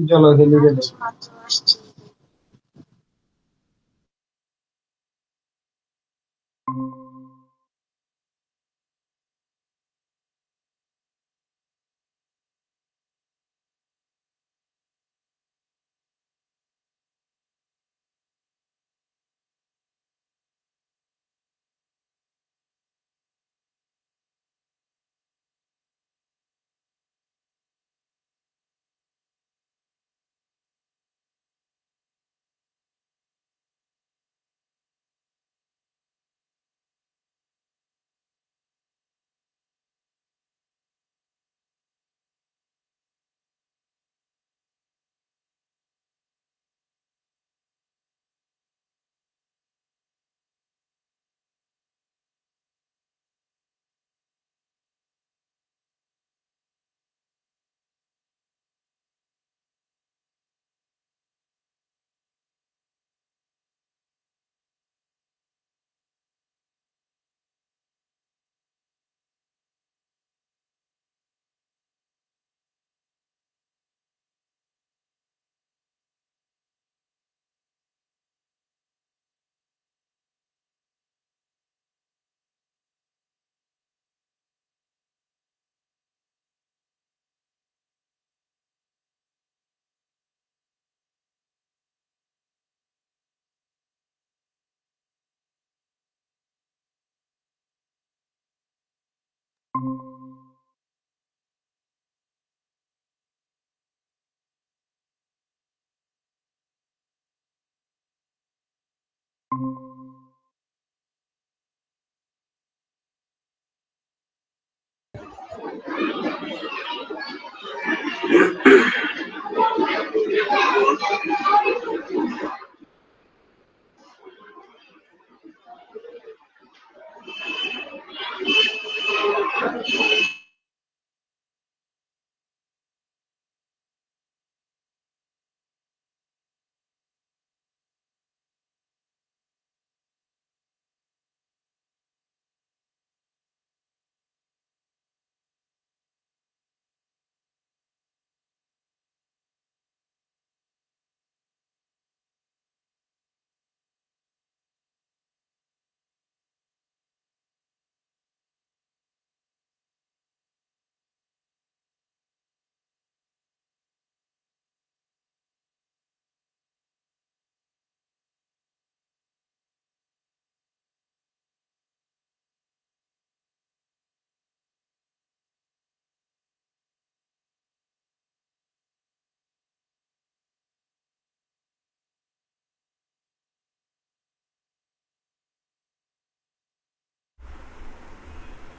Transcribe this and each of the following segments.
চলো খেলি গেলে।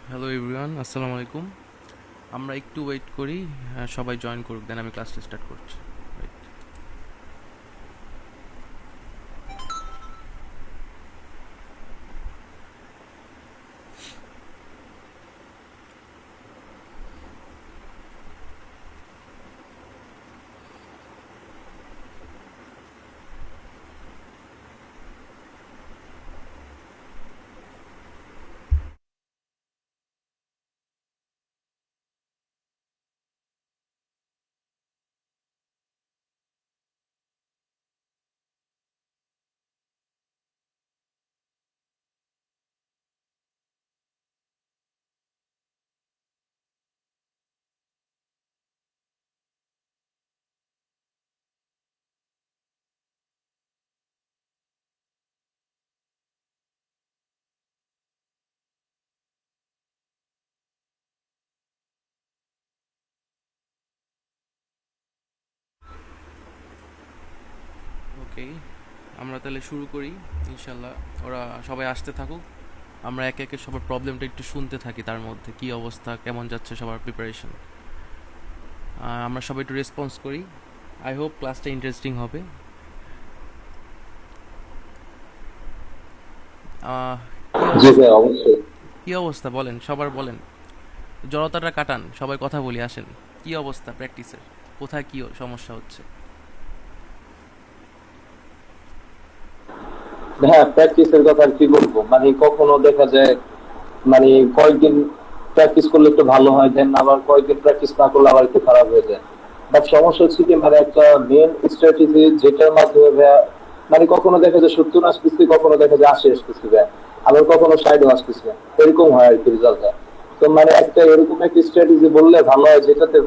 হ্যালো এভরিওয়ান, আসসালামু আলাইকুম। আমরা একটু ওয়েট করি, সবাই জয়েন করুক, দেন আমি ক্লাসটা স্টার্ট করছি। Wait. ওকে, আমরা তাহলে শুরু করি। ইনশাল্লাহ ওরা সবাই আসতে থাকুক, আমরা একে একে সবার প্রবলেমটা একটু শুনতে থাকি, তার মধ্যে কি অবস্থা, কেমন যাচ্ছে সবার প্রিপারেশন, আমরা সবাই একটু রেসপন্স করি। আই হোপ ক্লাসটা ইন্টারেস্টিং হবে। আহ, কি জি অবস্থা? ভাই, অবশ্যই। কি অবস্থা বলেন, সবার বলেন, জড়তাটা কাটান, সবাই কথা বলি, আসেন। কি অবস্থা প্র্যাকটিসের? কোথায় কি সমস্যা হচ্ছে? হ্যাঁ, প্র্যাকটিসের কথা আর কি বলবো, মানে কখনো দেখা যায়, মানে কয়েকদিন প্র্যাকটিস করলে একটু ভালো হয়, দেন আবার কয়েকদিন প্র্যাকটিস না করলে আবার একটু খারাপ হয়ে যায়। বাট সমস্যা হচ্ছে কি, মানে একটা মেন স্ট্র্যাটেজি যেটার মাধ্যমে মানে কখনো দেখা যায় 70 আসতেছে, কখনো দেখা যায় 80 আসতেছে, আবার কখনো 60 আসতেছে, এরকম হয় আর কি রেজাল্টটা। তো মানে একটা এরকম একটা স্ট্র্যাটেজি বললে ভালো হয়, যেটাতে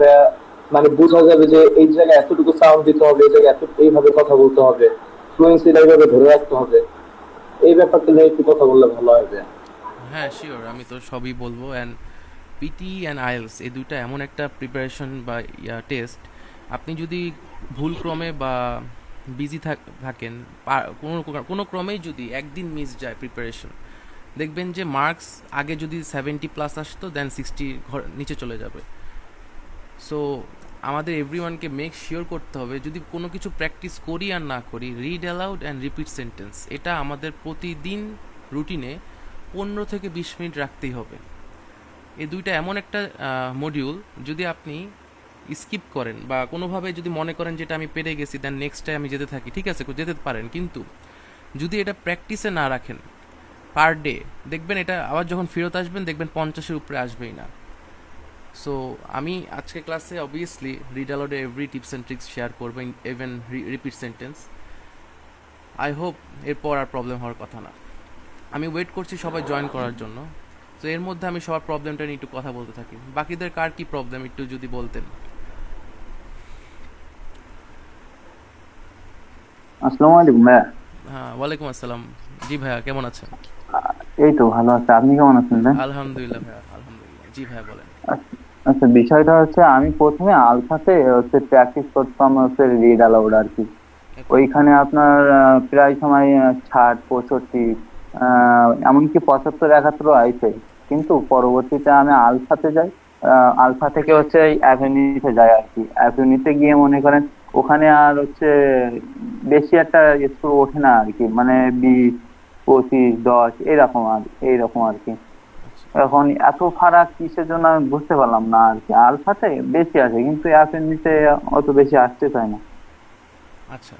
মানে বোঝা যাবে যে এই জায়গায় এতটুকু সাউন্ড দিতে হবে, এই জায়গায় এত এইভাবে কথা বলতে হবে, ফ্লুয়েন্সিটা এইভাবে ধরে রাখতে হবে। এই ব্যাপারটা নিয়ে একটু কথা বললে ভালো হবে। হ্যাঁ শিওর, আমি তো সবই বলবো। অ্যান্ড পিটি অ্যান্ড আইএলস এই দুইটা এমন একটা প্রিপারেশন বা টেস্ট, আপনি যদি ভুলক্রমে বা বিজি থাকেন, কোনো কোনো ক্রমেই যদি একদিন মিস যায় প্রিপারেশন, দেখবেন যে মার্কস আগে যদি 70+ আসতো, দেন 60 নিচে চলে যাবে। সো আমাদের এভরিওয়ানকে মেক শিওর করতে হবে, যদি কোনো কিছু প্র্যাকটিস করি আর না করি, read aloud and repeat sentence এটা আমাদের প্রতিদিন রুটিনে 15 থেকে 20 মিনিট রাখতেই হবে। এই দুইটা এমন একটা মডিউল, যদি আপনি স্কিপ করেন বা কোনোভাবে যদি মনে করেন যেটা আমি পেরে গেছি, দেন নেক্সট টাইম আমি যেতে থাকি, ঠিক আছে যেতে পারেন, কিন্তু যদি এটা প্র্যাকটিসে না রাখেন পার ডে, দেখবেন এটা আবার যখন ফেরত আসবেন দেখবেন 50-এর উপরে আসবেই না। সো আমি আজকে ক্লাসে অবভিয়াসলি রিড অ্যালাউডে every tips and tricks share করবো, even repeat sentence. I hope এরপর আর প্রবলেম হওয়ার কথা না। আমি ওয়েট করছি সবাই জয়েন করার জন্য। তো এর মধ্যে আমি সবার প্রবলেমটা নিয়ে একটু কথা বলতে থাকি। বাকিদের কার কি প্রবলেম একটু যদি বলতেন। আসসালামু আলাইকুম ভাইয়া। হ্যাঁ, ওয়ালাইকুম আসসালাম। জি ভাইয়া, কেমন আছেন? এই তো ভালো আছে, আপনি কেমন আছেন ভাই? আলহামদুলিল্লাহ ভাইয়া, আলহামদুলিল্লাহ। জি ভাইয়া বলেন। আচ্ছা, বিষয়টা হচ্ছে আমি প্রথমে আলফাতে হচ্ছে প্র্যাকটিস করতাম হচ্ছে রিড অ্যালাউড আর কি। Okay. ওইখানে আপনার প্রায় সময় 60, 65, এমনকি 75, 71 আইছে। কিন্তু পরবর্তীতে আমি আলফাতে যাই, আলফা থেকে হচ্ছে অ্যাভিনিউতে যাই আর কি। অ্যাভিনিউতে গিয়ে মনে করেন ওখানে আর হচ্ছে বেশি একটা স্কোর ওঠে না আর কি, মানে 20, 25, 10 এইরকম আর কি। এখন এত ফারাক কিসের জন্য আমি বুঝতে পারলাম না আর কি। আলফাতে বেশি আছে কিন্তু অ্যাফিনিটিতে অত বেশি আসতে চায় না। আচ্ছা,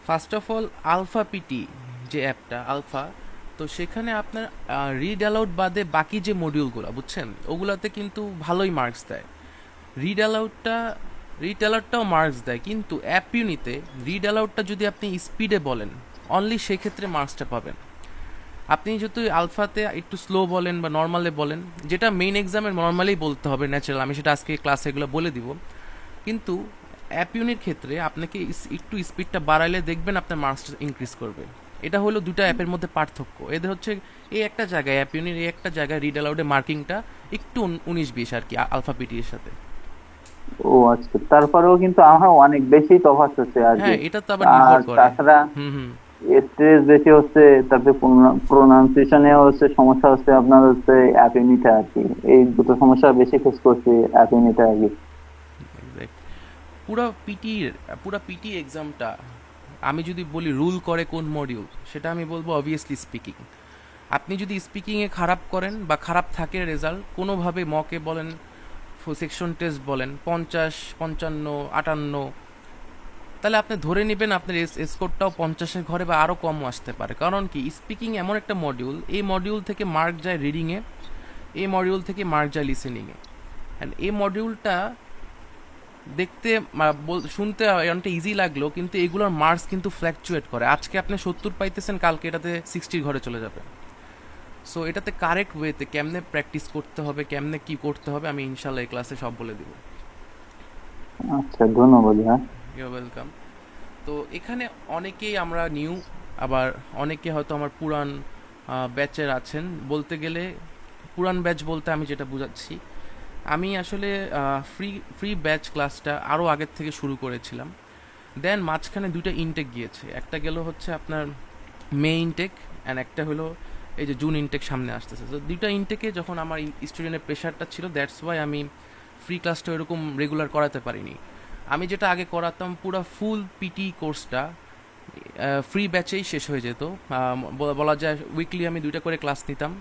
first of all Alpha PT যে অ্যাপটা আলফা, তো সেখানে আপনার রিড অ্যালাউড বাদে বাকি যে মডিউলগুলো বুঝছেন, ওগুলাতে কিন্তু ভালোই মার্কস দেয়। রিড অ্যালাউডটা রিড অ্যালাউডটাও মার্কস দেয়, কিন্তু অ্যাপ ইউনিতে রিড অ্যালাউডটা যদি আপনি স্পিডে বলেন, অনলি সেক্ষেত্রে মার্কসটা পাবেন। আপনি যদি আলফাতে একটু স্লো বলেন বা নর্মালে বলেন, যেটা মেইন এক্সামে নর্মালেই বলতে হবে ন্যাচারাল, আমি সেটা আজকে ক্লাসে এগুলো বলে দিব, কিন্তু অ্যাপ ইউনির ক্ষেত্রে আপনাকে একটু স্পিডটা বাড়াইলে দেখবেন আপনার মার্কসটা ইনক্রিজ করবে। এটা হলো দুটো অ্যাপের মধ্যে পার্থক্য। এদের হচ্ছে এই একটা জায়গায় অ্যাপ ইউনির এই একটা জায়গায় রিড অ্যালাউডে মার্কিংটা একটু 19-20 আর কি আলফা পিটি এর সাথে। ও আচ্ছা, তারপরেও কিন্তু আমার অনেক বেশি তফাৎ হচ্ছে আর কি। হ্যাঁ, এটা তো আবার আর নির্ভর করে। তাছাড়া হুম হুম। স্ট্রেস বেশি হচ্ছে, তারপরে প্রোনাউন্সিয়েশনে হচ্ছে সমস্যা হচ্ছে আপনার হচ্ছে অ্যাপিনিতে আর কি। এই দুটো সমস্যা বেশি ফেস করছি অ্যাপিনিতে আর কি। Exact. পুরা পিটি এক্সামটা আমি যদি বলি রুল করে কোন মডিউল, সেটা আমি বলবো অবভিয়াসলি স্পিকিং। আপনি যদি স্পিকিংয়ে খারাপ করেন বা খারাপ থাকে রেজাল্ট, কোনোভাবে মকে বলেন, সেকশন টেস্ট বলেন 50, 55, 58, তাহলে আপনি ধরে নেবেন আপনার স্কোরটাও 50-এর ঘরে বা আরও কমও আসতে পারে। কারণ কি, স্পিকিং এমন একটা মডিউল, এই মডিউল থেকে মার্ক যায় রিডিংয়ে, এই মডিউল থেকে মার্ক যায় লিসেনিংয়ে। অ্যান্ড এই মডিউলটা দেখতে শুনতে অনেকটা ইজি লাগলো, কিন্তু এগুলোর মার্কস কিন্তু ফ্ল্যাকচুয়েট করে। আজকে আপনি 70 পাইতেছেন, কালকে এটাতে 60 ঘরে চলে যাবে। সো এটাতে কারেক্ট ওয়েতে কেমনে প্র্যাকটিস করতে হবে, কেমনে কি করতে হবে, আমি ইনশাল্লাহ এই ক্লাসে সব বলে দিব। আচ্ছা, ধন্যবাদ। হ্যাঁ, ইউ ওয়েলকাম। তো এখানে অনেকেই আমরা নিউ, আবার অনেকে হয়তো আমার পুরান ব্যাচের আছেন। বলতে গেলে পুরান ব্যাচ বলতে আমি যেটা বুঝাচ্ছি, আমি আসলে ফ্রি ব্যাচ ক্লাসটা আরও আগের থেকে শুরু করেছিলাম। দেন মাঝখানে দুটো ইনটেক গিয়েছে, একটা গেল হচ্ছে আপনার মে ইনটেক, অ্যান্ড একটা হলো এই যে জুন ইনটেক সামনে আসতেছে। তো দুটো ইনটেকে যখন আমার স্টুডেন্টের প্রেশারটা ছিল, দ্যাটস ওয়াই আমি ফ্রি ক্লাসটা এরকম রেগুলার করাতে পারিনি। আমি যেটা আগে করাতাম, পুরো ফুল পিটি কোর্সটা ফ্রি ব্যাচেই শেষ হয়ে যেত। বলা যায় উইকলি আমি 2টা করে ক্লাস নিতাম।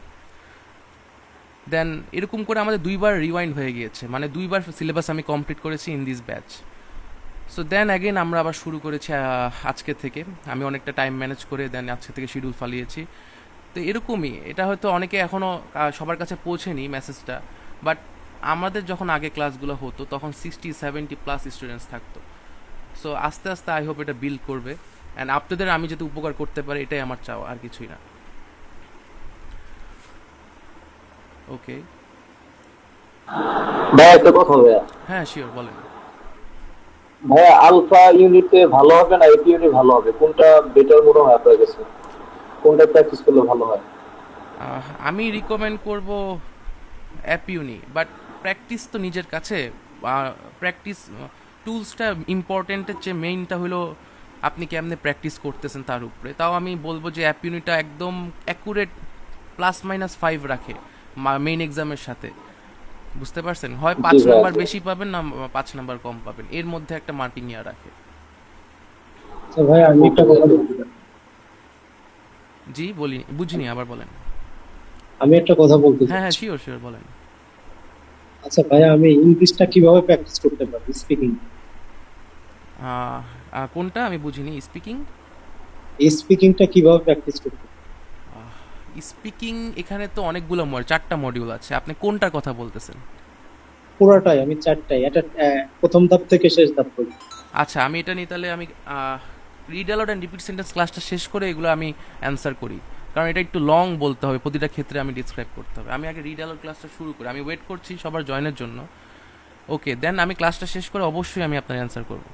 দেন এরকম করে আমাদের 2বার রিওয়াইন্ড হয়ে গিয়েছে, মানে 2বার সিলেবাস আমি কমপ্লিট করেছি in this batch. So then again আমরা আবার শুরু করেছি আজকে থেকে। আমি অনেকটা টাইম ম্যানেজ করে দেন আজকে থেকে শিডিউল ফালিয়েছি। তো এরকমই, এটা হয়তো অনেকে এখনও সবার কাছে পৌঁছেনি মেসেজটা, বাট আমাদের যখন আগে ক্লাসগুলো হতো তখন 60-70+ স্টুডেন্টস থাকতো। সো আস্তে আস্তে আই হোপ এটা বিল্ড করবে, অ্যান্ড আপনাদের আমি যাতে উপকার করতে পারি এটাই আমার চাওয়া, আর কিছুই না। ওকে, ভাইয়া একটা কথা ভাইয়া, হ্যাঁ শিওর, বলেন। ভাইয়া আলফা ইউনিটে ভালো হবে না এপি ইউনিট ভালো হবে, কোনটা বেটার মনে হয় আপনার কাছে? কোনটা প্র্যাকটিস করলে ভালো হয়? আমি রিকমেন্ড করব অ্যাপিউনি, বাট প্র্যাকটিস তো নিজের কাছে। প্র্যাকটিস টুলসটা ইম্পর্টেন্টের চেয়ে মেইনটা হলো আপনি কেমনে প্র্যাকটিস করতেছেন তার উপরে। তাও আমি বলবো যে অ্যাপিউনিটা একদম অ্যাকুরেট +-5 রাখে মেইন এক্সামের সাথে, বুঝতে পারছেন? হয় 5 জি ভাইয়া, নাম্বার জি। বেশি পাবেন, না 5 নাম্বার কম পাবেন, এর মধ্যে একটা মার্কিং ইয়া রাখে। আচ্ছা ভাই, আমি একটা কথা বলতে চাই। জি বলি, বুঝিনি, আবার বলেন। আমি একটা কথা বলতে হ্যাঁ হ্যাঁ, চাচ্ছি। শিওর শিওর, বলেন। আচ্ছা ভাইয়া, আমি ইংলিশটা কিভাবে প্র্যাকটিস করতে পারি, স্পিকিং? কোনটা আমি বুঝিনি, স্পিকিং? স্পিকিংটা কিভাবে প্র্যাকটিস করতে পারি? স্পিকিং এখানে তো অনেকগুলো 4টা মডিউল আছে, আপনি কোনটার কথা বলতেছেন? পুরোটাই, আমি চারটাই, এটা প্রথম ধাপ থেকে শেষ ধাপ করি। আচ্ছা, আমি এটা নিয়ে তাহলে আমি read aloud and repeat sentence ক্লাসটা শেষ করে এগুলো আমি অ্যান্সার করি, কারণ এটা একটু লং বলতে হবে, প্রতিটা ক্ষেত্রে আমি ডিসক্রাইব করতে হবে। আমি আগে রিড অ্যালাউড ক্লাসটা শুরু করি, আমি ওয়েট করছি সবার জয়েনের জন্য। ওকে, দেন আমি ক্লাসটা শেষ করে অবশ্যই আমি আপনার অ্যান্সার করব।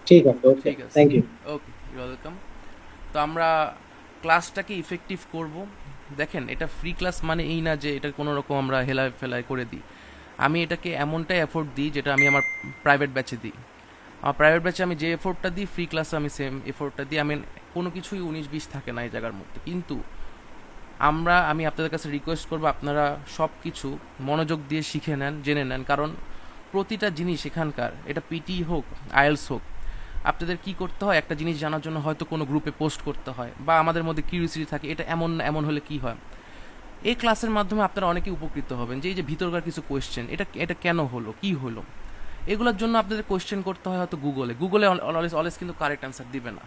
ঠিক আছে, ওকে, ঠিক আছে, thank you. Okay, you welcome. তো আমরা ক্লাসটাকে ইফেক্টিভ করব। দেখেন, এটা ফ্রি ক্লাস মানে এই না যে এটা কোনো রকম আমরা হেলায় ফেলায় করে দিই। আমি এটাকে এমনটাই এফোর্ট দিই যেটা আমি আমার প্রাইভেট ব্যাচে দিই। আমার প্রাইভেট ব্যাচে আমি যে এফোর্টটা দিই, ফ্রি ক্লাসে আমি সেম এফোর্টটা দিই। আমি কোনো কিছুই 19-20 থাকে না এই জায়গার মধ্যে। কিন্তু আমি আপনাদের কাছে রিকোয়েস্ট করবো আপনারা সব কিছু মনোযোগ দিয়ে শিখে নেন, জেনে নেন, কারণ প্রতিটা জিনিস এখানকার, এটা পিটি হোক আইএলস হোক, আপনাদের কি করতে হয়, একটা জিনিস জানার জন্য হয়তো কোনো গ্রুপে পোস্ট করতে হয়, বা আমাদের মধ্যে কিউরিয়াসিটি থাকে এটা এমন না এমন হলে কি হয়। এই ক্লাসের মাধ্যমে আপনারা অনেকেই উপকৃত হবেন, যে এই যে ভিতরকার কিছু কোয়েশ্চেন, এটা এটা কেন হলো, কি হলো, এগুলোর জন্য আপনাদের কোয়েশ্চেন করতে হয় হয়তো গুগলে অলওয়েজ কিন্তু কারেক্ট অ্যান্সার দিবে না,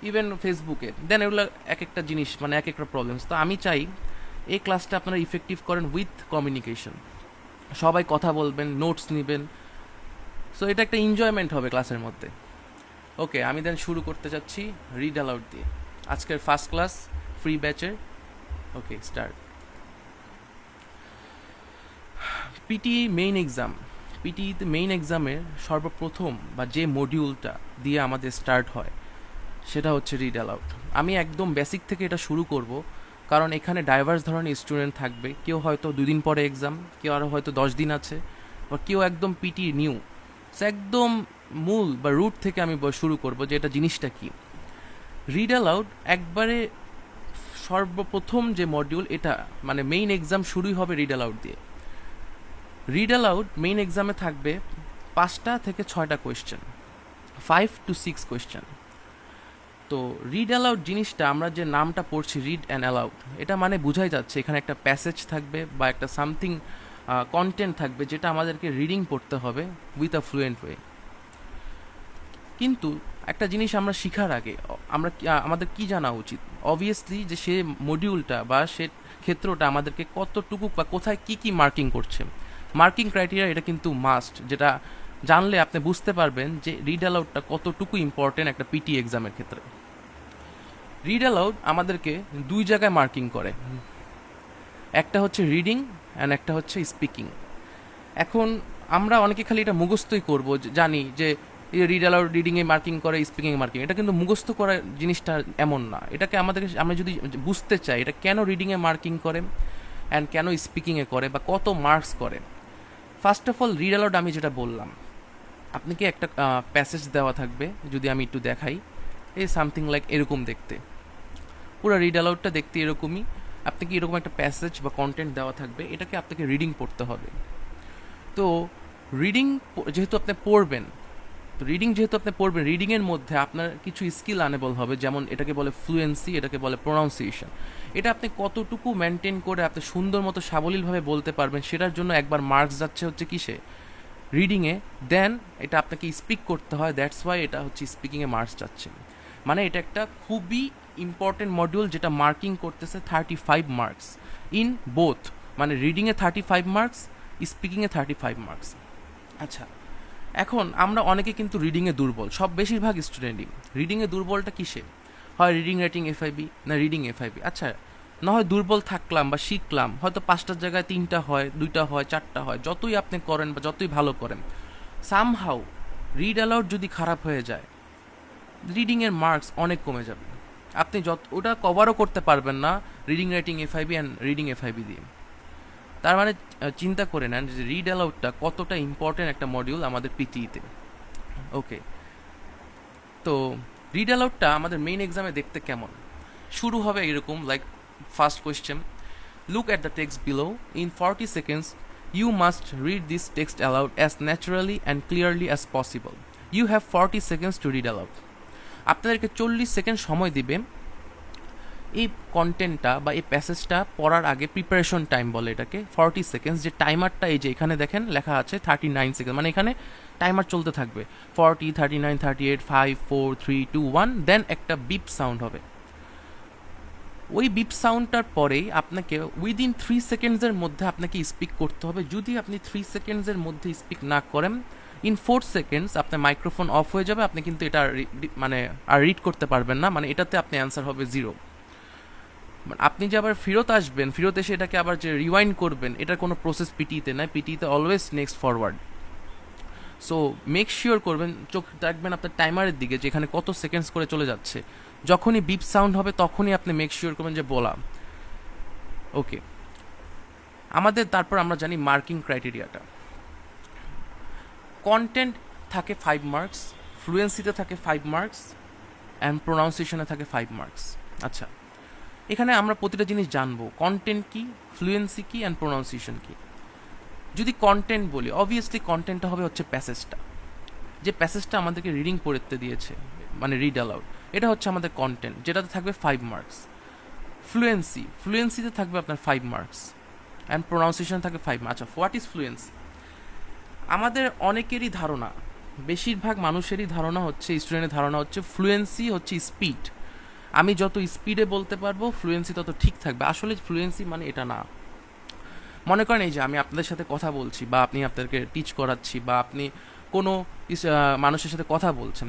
ইভেন ফেসবুকে। দেন এগুলো এক একটা জিনিস, মানে এক একটা প্রবলেমস। তো আমি চাই এই ক্লাসটা আপনারা ইফেক্টিভ করেন উইথ কমিউনিকেশন, সবাই কথা বলবেন, নোটস নেবেন, সো এটা একটা এনজয়মেন্ট হবে ক্লাসের মধ্যে। ওকে, আমি দেন শুরু করতে যাচ্ছি রিড অ্যালাউড দিয়ে, আজকের ফার্স্ট ক্লাস ফ্রি ব্যাচের। Okay, start. PT main exam, পিটিতে মেইন এক্সামের সর্বপ্রথম বা যে মডিউলটা দিয়ে আমাদের স্টার্ট হয় সেটা হচ্ছে রিড অ্যালাউড। আমি একদম বেসিক থেকে এটা শুরু করব, কারণ এখানে ডাইভার্স ধরনের স্টুডেন্ট থাকবে। কেউ হয়তো 2 দিন পরে এক্সাম, কেউ আরও হয়তো 10 দিন আছে, বা কেউ একদম পিটি নিউ। সো একদম মূল বা রুট থেকে আমি শুরু করব যে এটা জিনিসটা কি। রিড অ্যালাউড একবারে সর্বপ্রথম যে মডিউল, এটা মানে মেইন এক্সাম শুরুই হবে রিড অ্যালাউড দিয়ে। রিড অ্যালাউড মেইন এক্সামে থাকবে 5টা থেকে 6টা কোয়েশ্চেন, 5 to 6 কোয়েশ্চেন। তো রিড অ্যালাউড জিনিসটা, আমরা যে নামটা পড়ছি রিড অ্যান্ড অ্যালাউড, এটা মানে বোঝাই যাচ্ছে এখানে একটা প্যাসেজ থাকবে বা একটা সামথিং কন্টেন্ট থাকবে যেটা আমাদেরকে রিডিং পড়তে হবে উইথ আ ফ্লুয়েন্ট ওয়ে। কিন্তু একটা জিনিস আমরা শিখার আগে আমাদের কি জানা উচিত, অবভিয়াসলি যে সে মডিউলটা বা সে ক্ষেত্রটা আমাদেরকে কতটুকু বা কোথায় কি কি মার্কিং করছে, মার্কিং ক্রাইটেরিয়া, এটা কিন্তু মাস্ট, যেটা জানলে আপনি বুঝতে পারবেন যে রিড অ্যালাউডটা কতটুকু ইম্পর্টেন্ট একটা পিটি এক্সামের ক্ষেত্রে। রিড অ্যালাউড আমাদেরকে 2 জায়গায় মার্কিং করে, একটা হচ্ছে রিডিং অ্যান্ড একটা হচ্ছে স্পিকিং। এখন আমরা অনেকে খালি এটা মুখস্থই করবো, জানি যে রিড অ্যালাউড রিডিংয়ে মার্কিং করে, স্পিকিংয়ে মার্কিং, এটা কিন্তু মুখস্থ করার জিনিসটা এমন না। এটাকে আমরা যদি বুঝতে চাই এটা কেন রিডিংয়ে মার্কিং করে অ্যান্ড কেন স্পিকিংয়ে করে বা কত মার্কস করে, first of all read aloud আমি যেটা বললাম, আপনাকে একটা প্যাসেজ দেওয়া থাকবে, যদি আমি একটু দেখাই, এই সামথিং লাইক এরকম দেখতে, পুরো রিড অ্যালাউডটা দেখতে এরকমই। আপনাকে এরকম একটা প্যাসেজ বা কন্টেন্ট দেওয়া থাকবে, এটাকে আপনাকে রিডিং পড়তে হবে। তো রিডিং যেহেতু আপনি পড়বেন, রিডিংয়ের মধ্যে আপনার কিছু স্কিল আনেবল হবে, যেমন এটাকে বলে ফ্লুয়েন্সি, এটাকে বলে প্রোনাউন্সিয়েশন। এটা আপনি কতটুকু মেনটেন করে আপনি সুন্দর মতো সাবলীলভাবে বলতে পারবেন, সেটার জন্য একবার মার্কস যাচ্ছে হচ্ছে কিসে, রিডিংয়ে। দেন এটা আপনাকে স্পিক করতে হয়, দ্যাটস ওয়াই এটা হচ্ছে স্পিকিংয়ে মার্কস যাচ্ছে। মানে এটা একটা খুবই ইম্পর্টেন্ট মডিউল যেটা মার্কিং করতেছে 35 মার্কস ইন বোথ, মানে রিডিংয়ে 35 মার্কস স্পিকিংয়ে 35 মার্কস। আচ্ছা, এখন আমরা অনেকে কিন্তু রিডিংয়ে দুর্বল, সব বেশিরভাগ স্টুডেন্টই। রিডিংয়ে দুর্বলটা কিসে হয়? রিডিং রাইটিং এফআইবি না রিডিং এফআইবি। আচ্ছা, না হয় দুর্বল থাকলাম বা শিখলাম, হয়তো 5টার জায়গায় 3টা হয়, 2টা হয়, 4টা হয়, যতই আপনি করেন বা যতই ভালো করেন, সামহাউ রিড অ্যালাউড যদি খারাপ হয়ে যায়, রিডিংয়ের মার্কস অনেক কমে যাবে। আপনি ওটা কভারও করতে পারবেন না reading writing FIB and reading FIB দিয়ে। তার মানে চিন্তা করে নেন যে রিড অ্যালাউডটা কতটা ইম্পর্টেন্ট একটা মডিউল আমাদের পিটিইতে। ওকে, তো রিড অ্যালাউডটা আমাদের মেইন এক্সামে দেখতে কেমন? শুরু হবে এরকম, like first question, look at the text below, in 40 seconds you must read this text aloud as naturally and clearly as possible. You have 40 seconds to read aloud. আপনাদেরকে 40 সেকেন্ড সময় দিবে এই কন্টেন্টটা বা এই প্যাসেজটা পড়ার আগে। প্রিপারেশন টাইম বলে এটাকে। 40 সেকেন্ডস, যে টাইমারটা এই যে এখানে দেখেন লেখা আছে 39 সেকেন্ড, মানে এখানে টাইমার চলতে থাকবে 40, 39, 38, 5, 4, 3, 2, 1, দেন একটা বিপ সাউন্ড হবে। ওই বিপ সাউন্ডটার পরেই আপনাকে উইদিন 3 সেকেন্ডসের মধ্যে আপনাকে স্পিক করতে হবে। যদি আপনি 3 সেকেন্ডসের মধ্যে স্পিক না করেন, ইন 4 সেকেন্ডস আপনার মাইক্রোফোন অফ হয়ে যাবে, আপনি কিন্তু এটা মানে আর রিড করতে পারবেন না, মানে এটাতে আপনি অ্যান্সার হবে 0। আপনি যে আবার ফেরত আসবেন, ফেরত এসে এটাকে আবার যে রিওয়াইন্ড করবেন, এটার কোনো প্রসেস পিটিতে নাই। পিটিতে always next forward. So make sure করবেন, চোখ রাখবেন আপনার টাইমারের দিকে, যেখানে কত সেকেন্ডস করে চলে যাচ্ছে। যখনই বিপ সাউন্ড হবে তখনই আপনি মেক শিওর করবেন যে বলা। ওকে, আমাদের তারপর আমরা জানি মার্কিং ক্রাইটেরিয়াটা। কন্টেন্ট থাকে 5 মার্কস, ফ্লুয়েন্সিতে থাকে 5 মার্কস, অ্যান্ড প্রোনাউন্সিয়েশনে থাকে 5 মার্কস। আচ্ছা, এখানে আমরা প্রতিটা জিনিস জানবো, কন্টেন্ট কি, ফ্লুয়েন্সি কি, অ্যান্ড প্রোনাউন্সিয়েশন কি। যদি কন্টেন্ট বলি, অবভিয়াসলি কন্টেন্টটা হবে হচ্ছে প্যাসেজটা, যে প্যাসেজটা আমাদেরকে রিডিং পড়তে দিয়েছে, মানে রিড অ্যালাউড, এটা হচ্ছে আমাদের কন্টেন্ট, যেটাতে থাকবে 5 মার্কস। ফ্লুয়েন্সিতে থাকবে আপনার 5 মার্কস, অ্যান্ড প্রোনাউন্সিয়েশন থাকবে 5 মার্কস। আচ্ছা, হোয়াট ইজ ফ্লুয়েন্সি? আমাদের অনেকেরই ধারণা, বেশিরভাগ মানুষেরই ধারণা হচ্ছে, স্টুডেন্টের ধারণা হচ্ছে ফ্লুয়েন্সি হচ্ছে স্পিড। আমি যত স্পিডে বলতে পারবো ফ্লুয়েন্সি তত ঠিক থাকবে। আসলে ফ্লুয়েন্সি মানে এটা না। মনে করেন এই যে আমি আপনাদের সাথে কথা বলছি, বা আপনি আপনাদেরকে টিচ করাচ্ছি, বা আপনি কোনো মানুষের সাথে কথা বলছেন,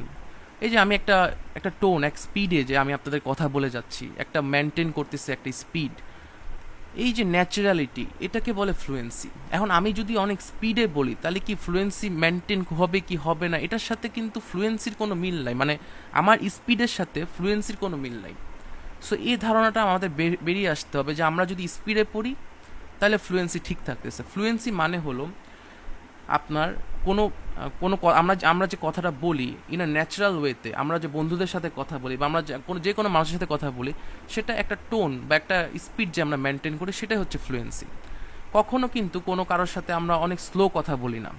এই যে আমি একটা টোন, এক স্পিডে যে আমি আপনাদের কথা বলে যাচ্ছি, একটা মেনটেন করতেছি একটা স্পিড, এই যে ন্যাচারালিটি, এটাকে বলে ফ্লুয়েন্সি। এখন আমি যদি অনেক স্পিডে বলি, তাহলে কি ফ্লুয়েন্সি মেনটেন হবে কি হবে না, এটার সাথে কিন্তু ফ্লুয়েন্সির কোনো মিল নাই, মানে আমার স্পিডের সাথে ফ্লুয়েন্সির কোনো মিল নাই। সো এই ধারণাটা আমাদের বেরিয়ে আসতে হবে যে আমরা যদি স্পিডে পড়ি তাহলে ফ্লুয়েন্সি ঠিক থাকতেছে। ফ্লুয়েন্সি মানে হলো আপনার কোনো কোনো আমরা যে কথাটা বলি ইন আ ন্যাচারাল ওয়েতে, আমরা যে বন্ধুদের সাথে কথা বলি, বা আমরা যে কোনো মানুষের সাথে কথা বলি, সেটা একটা টোন বা একটা স্পিড যে আমরা মেনটেন করি, সেটাই হচ্ছে ফ্লুয়েন্সি। কখনো কিন্তু কোনো কারোর সাথে আমরা অনেক স্লো কথা বলি না,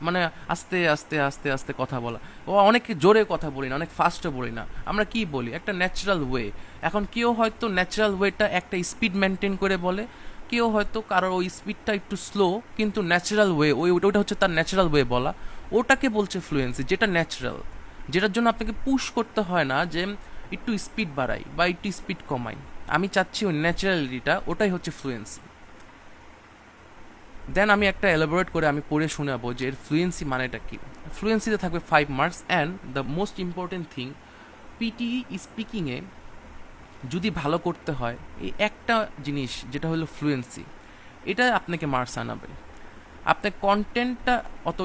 মানে আস্তে আস্তে আস্তে আস্তে কথা বলা, ও অনেক জোরে কথা বলি না, অনেক ফাস্টও বলি না। আমরা কি বলি? একটা ন্যাচারাল ওয়ে। এখন কেউ হয়তো ন্যাচারাল ওয়েটা একটা স্পিড মেনটেন করে বলে, কেউ হয়তো কারোর ওই স্পিডটা একটু স্লো, কিন্তু ন্যাচারাল ওয়ে, ওইটা হচ্ছে তার ন্যাচারাল ওয়ে বলা, ওটাকে বলছে ফ্লুয়েন্সি, যেটা ন্যাচারাল, যেটার জন্য আপনাকে পুশ করতে হয় না যে একটু স্পিড বাড়াই বা একটু স্পিড কমাই। আমি চাচ্ছি ওই ন্যাচারালিটিটা, ওটাই হচ্ছে ফ্লুয়েন্সি। দেন আমি একটা এলাবোরেট করে আমি পড়ে শোনাবো যে এর ফ্লুয়েন্সি মানেটা কি। ফ্লুয়েন্সিতে থাকবে 5 marks, and the most important thing, PTE স্পিকিংয়ে যদি ভালো করতে হয়, এই একটা জিনিস যেটা হলো ফ্লুয়েন্সি, এটা আপনাকে মার্কস আনাবে। আপনার কন্টেন্টটা অত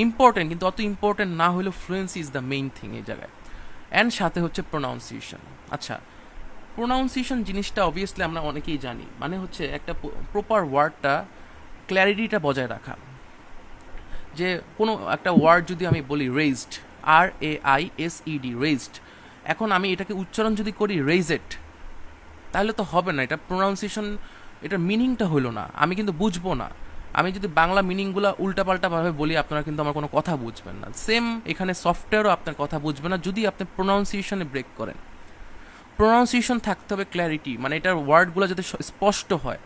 ইম্পর্টেন্ট কিন্তু অত ইম্পর্টেন্ট না হলেও fluency is the main thing এই জায়গায়। অ্যান্ড সাথে হচ্ছে প্রোনাউন্সিয়েশন। আচ্ছা, প্রোনাউন্সিয়েশন জিনিসটা অবভিয়াসলি আমরা অনেকেই জানি, মানে হচ্ছে একটা প্রপার ওয়ার্ডটা ক্ল্যারিটিটা বজায় রাখা। যে কোনো একটা ওয়ার্ড যদি আমি বলি রেইজড, RAISED, রেইজড, এখন আমি এটাকে উচ্চারণ যদি করি রেইজেড, তাহলে তো হবে না, এটা প্রোনাউন্সিয়েশন, এটার মিনিংটা হলো না, আমি কিন্তু বুঝবো না। আমি যদি বাংলা মিনিংগুলো উল্টাপাল্টাভাবে বলি, আপনারা কিন্তু আমার কোনো কথা বুঝবেন না। সেম এখানে সফটওয়্যারও আপনার কথা বুঝবে না যদি আপনি প্রোনাউন্সিয়েশনে ব্রেক করেন। প্রোনাউন্সিয়েশন থাকতে হবে ক্ল্যারিটি, মানে এটার ওয়ার্ডগুলো যাতে স্পষ্ট হয়।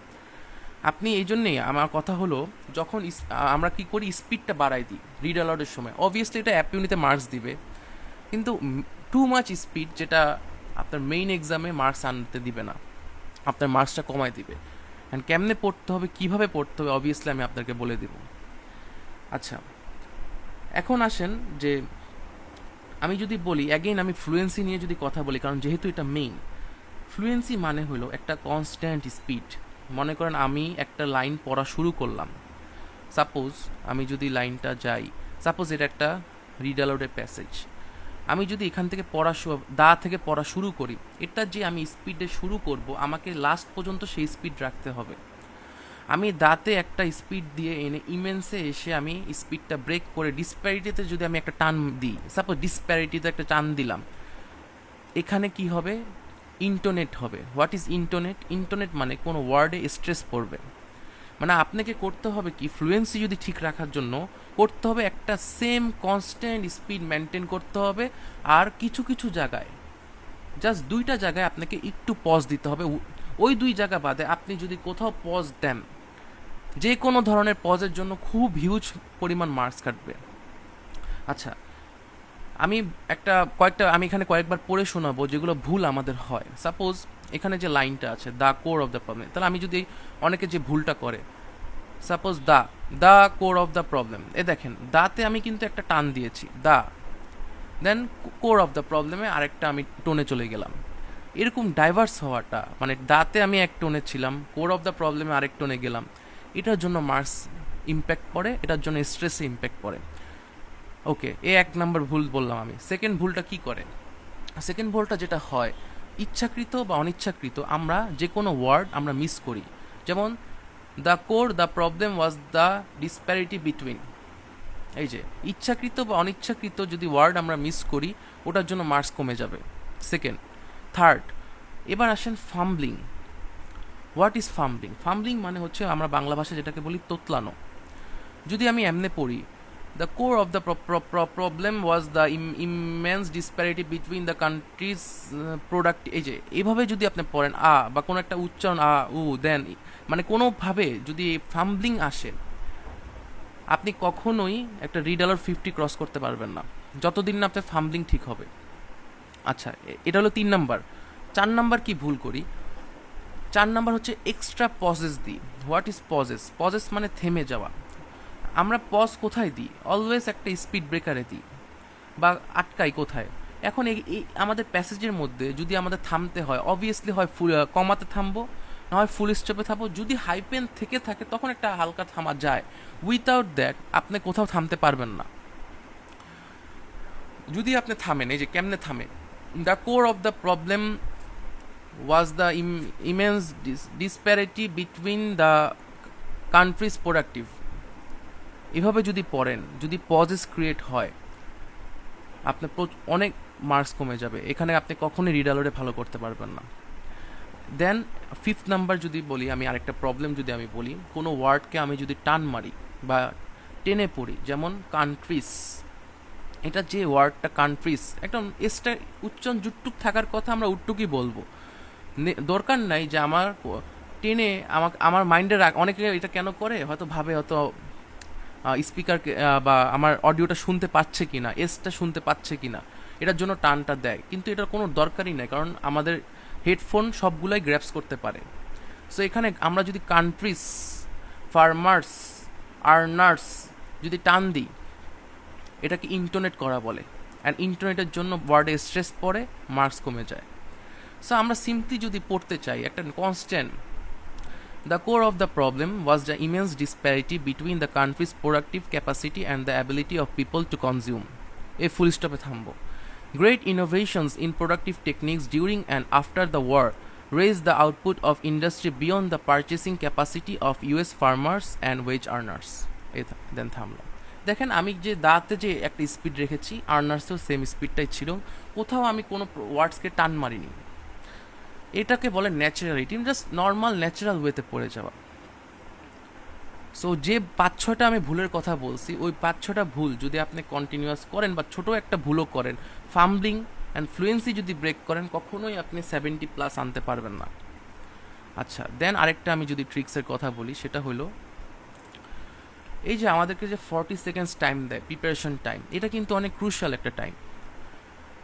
আপনি এই জন্যেই আমার কথা হলো, যখন আমরা কি করি, স্পিডটা বাড়াই দিই রিড অ্যালাউডের সময়, অবভিয়াসলি এটা অ্যাপ ইউনিতে মার্কস দিবে, কিন্তু টু মাচ স্পিড যেটা আপনার মেইন এক্সামে মার্কস আনতে দিবে না, আপনার মার্কসটা কমায় দিবে। অ্যান্ড কেমনে পড়তে হবে, কিভাবে পড়তে হবে, অবভিয়াসলি আমি আপনাকে বলে দেব। আচ্ছা, এখন আসেন যে আমি যদি বলি অ্যাগেইন, আমি ফ্লুয়েন্সি নিয়ে যদি কথা বলি, কারণ যেহেতু এটা মেইন। ফ্লুয়েন্সি মানে হলো একটা কনস্ট্যান্ট স্পিড। মনে করেন আমি একটা লাইন পড়া শুরু করলাম, সাপোজ আমি যদি লাইনটা যাই, সাপোজ এটা একটা রিড অ্যালাউডের প্যাসেজ, আমি যদি এখান থেকে দা থেকে পড়া শুরু করি, এটা যে আমি স্পিডে শুরু করব, আমাকে লাস্ট পর্যন্ত সেই স্পিড রাখতে হবে। আমি দাতে একটা স্পিড দিয়ে এনে ইমেন্সে এসে আমি স্পিডটা ব্রেক করে ডিসপ্যারিটিতে যদি আমি একটা টান দিই, সাপোজ ডিসপ্যারিটিতে একটা টান দিলাম, এখানে কি হবে, ইন্টোনেট হবে। What is ইন্টোনেট? ইন্টোনেট মানে কোনো ওয়ার্ডে স্ট্রেস পড়বে। মানে আপনাকে করতে হবে কি, ফ্লুয়েন্সি যদি ঠিক রাখার জন্য করতে হবে একটা সেম কনস্ট্যান্ট স্পিড মেনটেন করতে হবে। আর কিছু কিছু জায়গায়, জাস্ট 2টা জায়গায় আপনাকে একটু পজ দিতে হবে। ওই 2 জায়গা বাদে আপনি যদি কোথাও পজ দেন, যে কোনো ধরনের পজের জন্য খুব হিউজ পরিমাণ মার্কস কাটবে। আচ্ছা, আমি এখানে কয়েকবার পড়ে শোনাবো যেগুলো ভুল আমাদের হয়। সাপোজ এখানে যে লাইনটা আছে, the core of the problem, তাহলে আমি যদি, অনেকে যে ভুলটা করে, suppose the core of the problem, দেখেন দাতে আমি কিন্তু একটা টান দিয়েছি, দেন কোর অফ দ্য প্রবলেমে আরেকটা আমি টোনে চলে গেলাম। এরকম ডাইভার্স হওয়াটা, মানে দাতে আমি এক টোনে ছিলাম, কোর অফ দ্য প্রবলেমে আরেক টোনে গেলাম, এটার জন্য মার্কস ইম্প্যাক্ট পড়ে, এটার জন্য স্ট্রেসে ইম্প্যাক্ট পড়ে। ওকে, 1 নম্বর ভুল বললাম আমি। সেকেন্ড ভুলটা কি করে? সেকেন্ড ভুলটা যেটা হয়, ইচ্ছাকৃত বা অনিচ্ছাকৃত আমরা যে কোনো ওয়ার্ড আমরা মিস করি। যেমন the problem was the disparity between, এই যে ইচ্ছাকৃত বা অনিচ্ছাকৃত যদি ওয়ার্ড আমরা মিস করি, ওটার জন্য মার্কস কমে যাবে। সেকেন্ড। থার্ড, এবার আসেন ফাম্বলিং। What is ফাম্বলিং? ফাম্বলিং মানে হচ্ছে আমরা বাংলা ভাষায় যেটাকে বলি তোতলানো। যদি আমি এমনে পড়ি, the core of the problem was the immense disparity between the countries product, এই যে এইভাবে যদি আপনি পড়েন বা কোনো একটা উচ্চারণ দেন, মানে কোনোভাবে যদি ফাম্বলিং আসে, আপনি কখনোই একটা রিড অ্যালাউড 50 ক্রস করতে পারবেন না, যতদিন না আপনার ফাম্বলিং ঠিক হবে। আচ্ছা, এটা হলো 3 নাম্বার। 4 নাম্বার কি ভুল করি? 4 নাম্বার হচ্ছে এক্সট্রা পজেস দিই। What is pauses? পজেস মানে থেমে যাওয়া। আমরা পজ কোথায় দিই? অলওয়েজ একটা স্পিড ব্রেকারে দিই বা আটকাই কোথায়। এখন এই আমাদের প্যাসেজের মধ্যে যদি আমাদের থামতে হয়, অবভিয়াসলি হয় কমাতে থামবো, না হয় ফুল স্টপে থামবো। যদি হাইপেন থেকে থাকে তখন একটা হালকা থামা যায়। উইথাউট দ্যাট আপনি কোথাও থামতে পারবেন না। যদি আপনি থামেন, এই যে কেমনে থামে, the core of the problem was the immense disparity between the countries productive, এভাবে যদি পড়েন, যদি পজেস ক্রিয়েট হয়, আপনার অনেক মার্কস কমে যাবে। এখানে আপনি কখনোই রিড অ্যালাউডে ভালো করতে পারবেন না। দেন 5th নাম্বার যদি বলি, আমি আরেকটা প্রবলেম যদি আমি বলি, কোনো ওয়ার্ডকে আমি যদি টান মারি বা টেনে পড়ি, যেমন কান্ট্রিজ, এটা যে ওয়ার্ডটা কান্ট্রিজ, একটা এসটা উচ্চারণ জুটটুক থাকার কথা, আমরা উটটুকুই বলবো। দরকার নাই যে আমার টেনে আমার মাইন্ডে অনেকে এটা কেন করে, হয়তো ভাবে হয়তো স্পিকার বা আমার অডিওটা শুনতে পাচ্ছে কিনা, এসটা শুনতে পাচ্ছে কিনা, এটার জন্য টানটা দেয়, কিন্তু এটার কোনো দরকারই নাই, কারণ আমাদের হেডফোন সবগুলাই গ্র্যাপস করতে পারে। সো এখানে আমরা যদি কান্ট্রিজ, ফার্মার্স, আর্নার্স যদি টান দিই, এটাকে ইন্টোনেট করা বলে। অ্যান্ড ইন্টোনেটের জন্য ওয়ার্ডে স্ট্রেস পড়ে, মার্কস কমে যায়। সো আমরা সিম্পলি যদি পড়তে চাই একটা constant, the core of the problem was the immense disparity between the country's productive capacity and the ability of people to consume. A full stop e thambo. Great innovations in productive techniques during and after the war raised the output of industry beyond the purchasing capacity of US farmers and wage earners. Then থামলো। দেখেন আমি যে দাতে যে একটা speed রেখেছি, আর্নার্সেও same স্পিডটাই ছিল, কোথাও আমি কোনো ওয়ার্ডসকে টান মারিনি। এটাকে বলে ন্যাচারালিটি, জাস্ট নর্মাল ন্যাচারাল ওয়েতে পড়ে যাওয়া। সো যে 5-6টা আমি ভুলের কথা বলছি, ওই 5-6টা ভুল যদি আপনি কন্টিনিউয়াস করেন বা ছোট একটা ভুলও করেন, ফাম্বলিং অ্যান্ড ফ্লুয়েন্সি যদি ব্রেক করেন, কখনোই আপনি 70+ আনতে পারবেন না। আচ্ছা, দেন আরেকটা আমি যদি ট্রিক্সের কথা বলি, সেটা হলো এই যে আমাদেরকে যে 40 সেকেন্ডস টাইম দেয়, প্রিপারেশন টাইম, এটা কিন্তু অনেক ক্রুশাল একটা টাইম।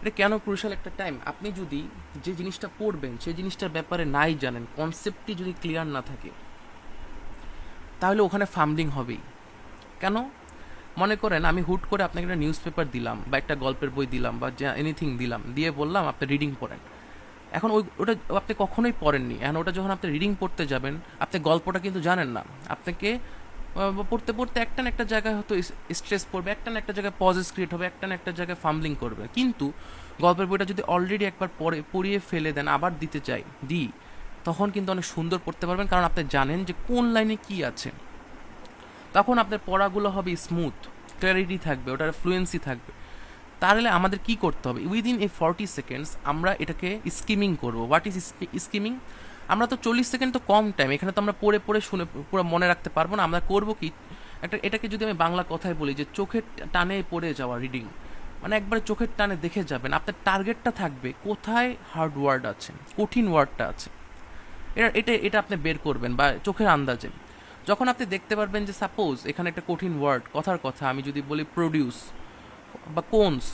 এটা কেন ক্রুশাল একটা টাইম? আপনি যদি যে জিনিসটা পড়বেন সেই জিনিসটার ব্যাপারে নাই জানেন, কনসেপ্টটি যদি ক্লিয়ার না থাকে, তাহলে ওখানে ফাম্বলিং হবেই। কেন? মনে করেন আমি হুট করে আপনাকে একটা নিউজ পেপার দিলাম বা একটা গল্পের বই দিলাম বা যা এনিথিং দিলাম, দিয়ে বললাম আপনি রিডিং পড়েন। এখন ওটা আপনি কখনোই পড়েননি। এখন ওটা যখন আপনি রিডিং পড়তে যাবেন, আপনি গল্পটা কিন্তু জানেন না। আপনাকে পড়তে পড়তে একটা না একটা জায়গায় হয়তো স্ট্রেস পড়বে, একটা না একটা জায়গায় পজেস ক্রিয়েট হবে, একটা না একটা জায়গায় ফাম্বলিং করবে। কিন্তু গল্পের বইটা যদি অলরেডি একবার পড়িয়ে ফেলে দেন, আবার দিতে চাই তখন কিন্তু অনেক সুন্দর পড়তে পারবেন, কারণ আপনি জানেন যে কোন লাইনে কি আছে। তখন আপনার পড়াগুলো হবে স্মুথ, ক্ল্যারিটি থাকবে, ওটার ফ্লুয়েন্সি থাকবে। তাহলে আমাদের কি করতে হবে? উইদিন 40 সেকেন্ডস আমরা এটাকে স্কিমিং করবো। What is skimming? আমরা তো 40 সেকেন্ড তো কম টাইম, এখানে তো আমরা পড়ে পড়ে শুনে পুরো মনে রাখতে পারবো না। আমরা করবো কি, এটাকে যদি আমি বাংলা কথায় বলি যে চোখের টানে পড়ে যাওয়া রিডিং, মানে একবারে চোখের টানে দেখে যাবেন। আপনার টার্গেটটা থাকবে কোথায় হার্ড ওয়ার্ড আছে, কঠিন ওয়ার্ডটা আছে, এটা আপনি বের করবেন বা চোখের আন্দাজে। যখন আপনি দেখতে পারবেন যে সাপোজ এখানে একটা কঠিন ওয়ার্ড, কথার কথা আমি যদি বলি প্রডিউস বা কোনস,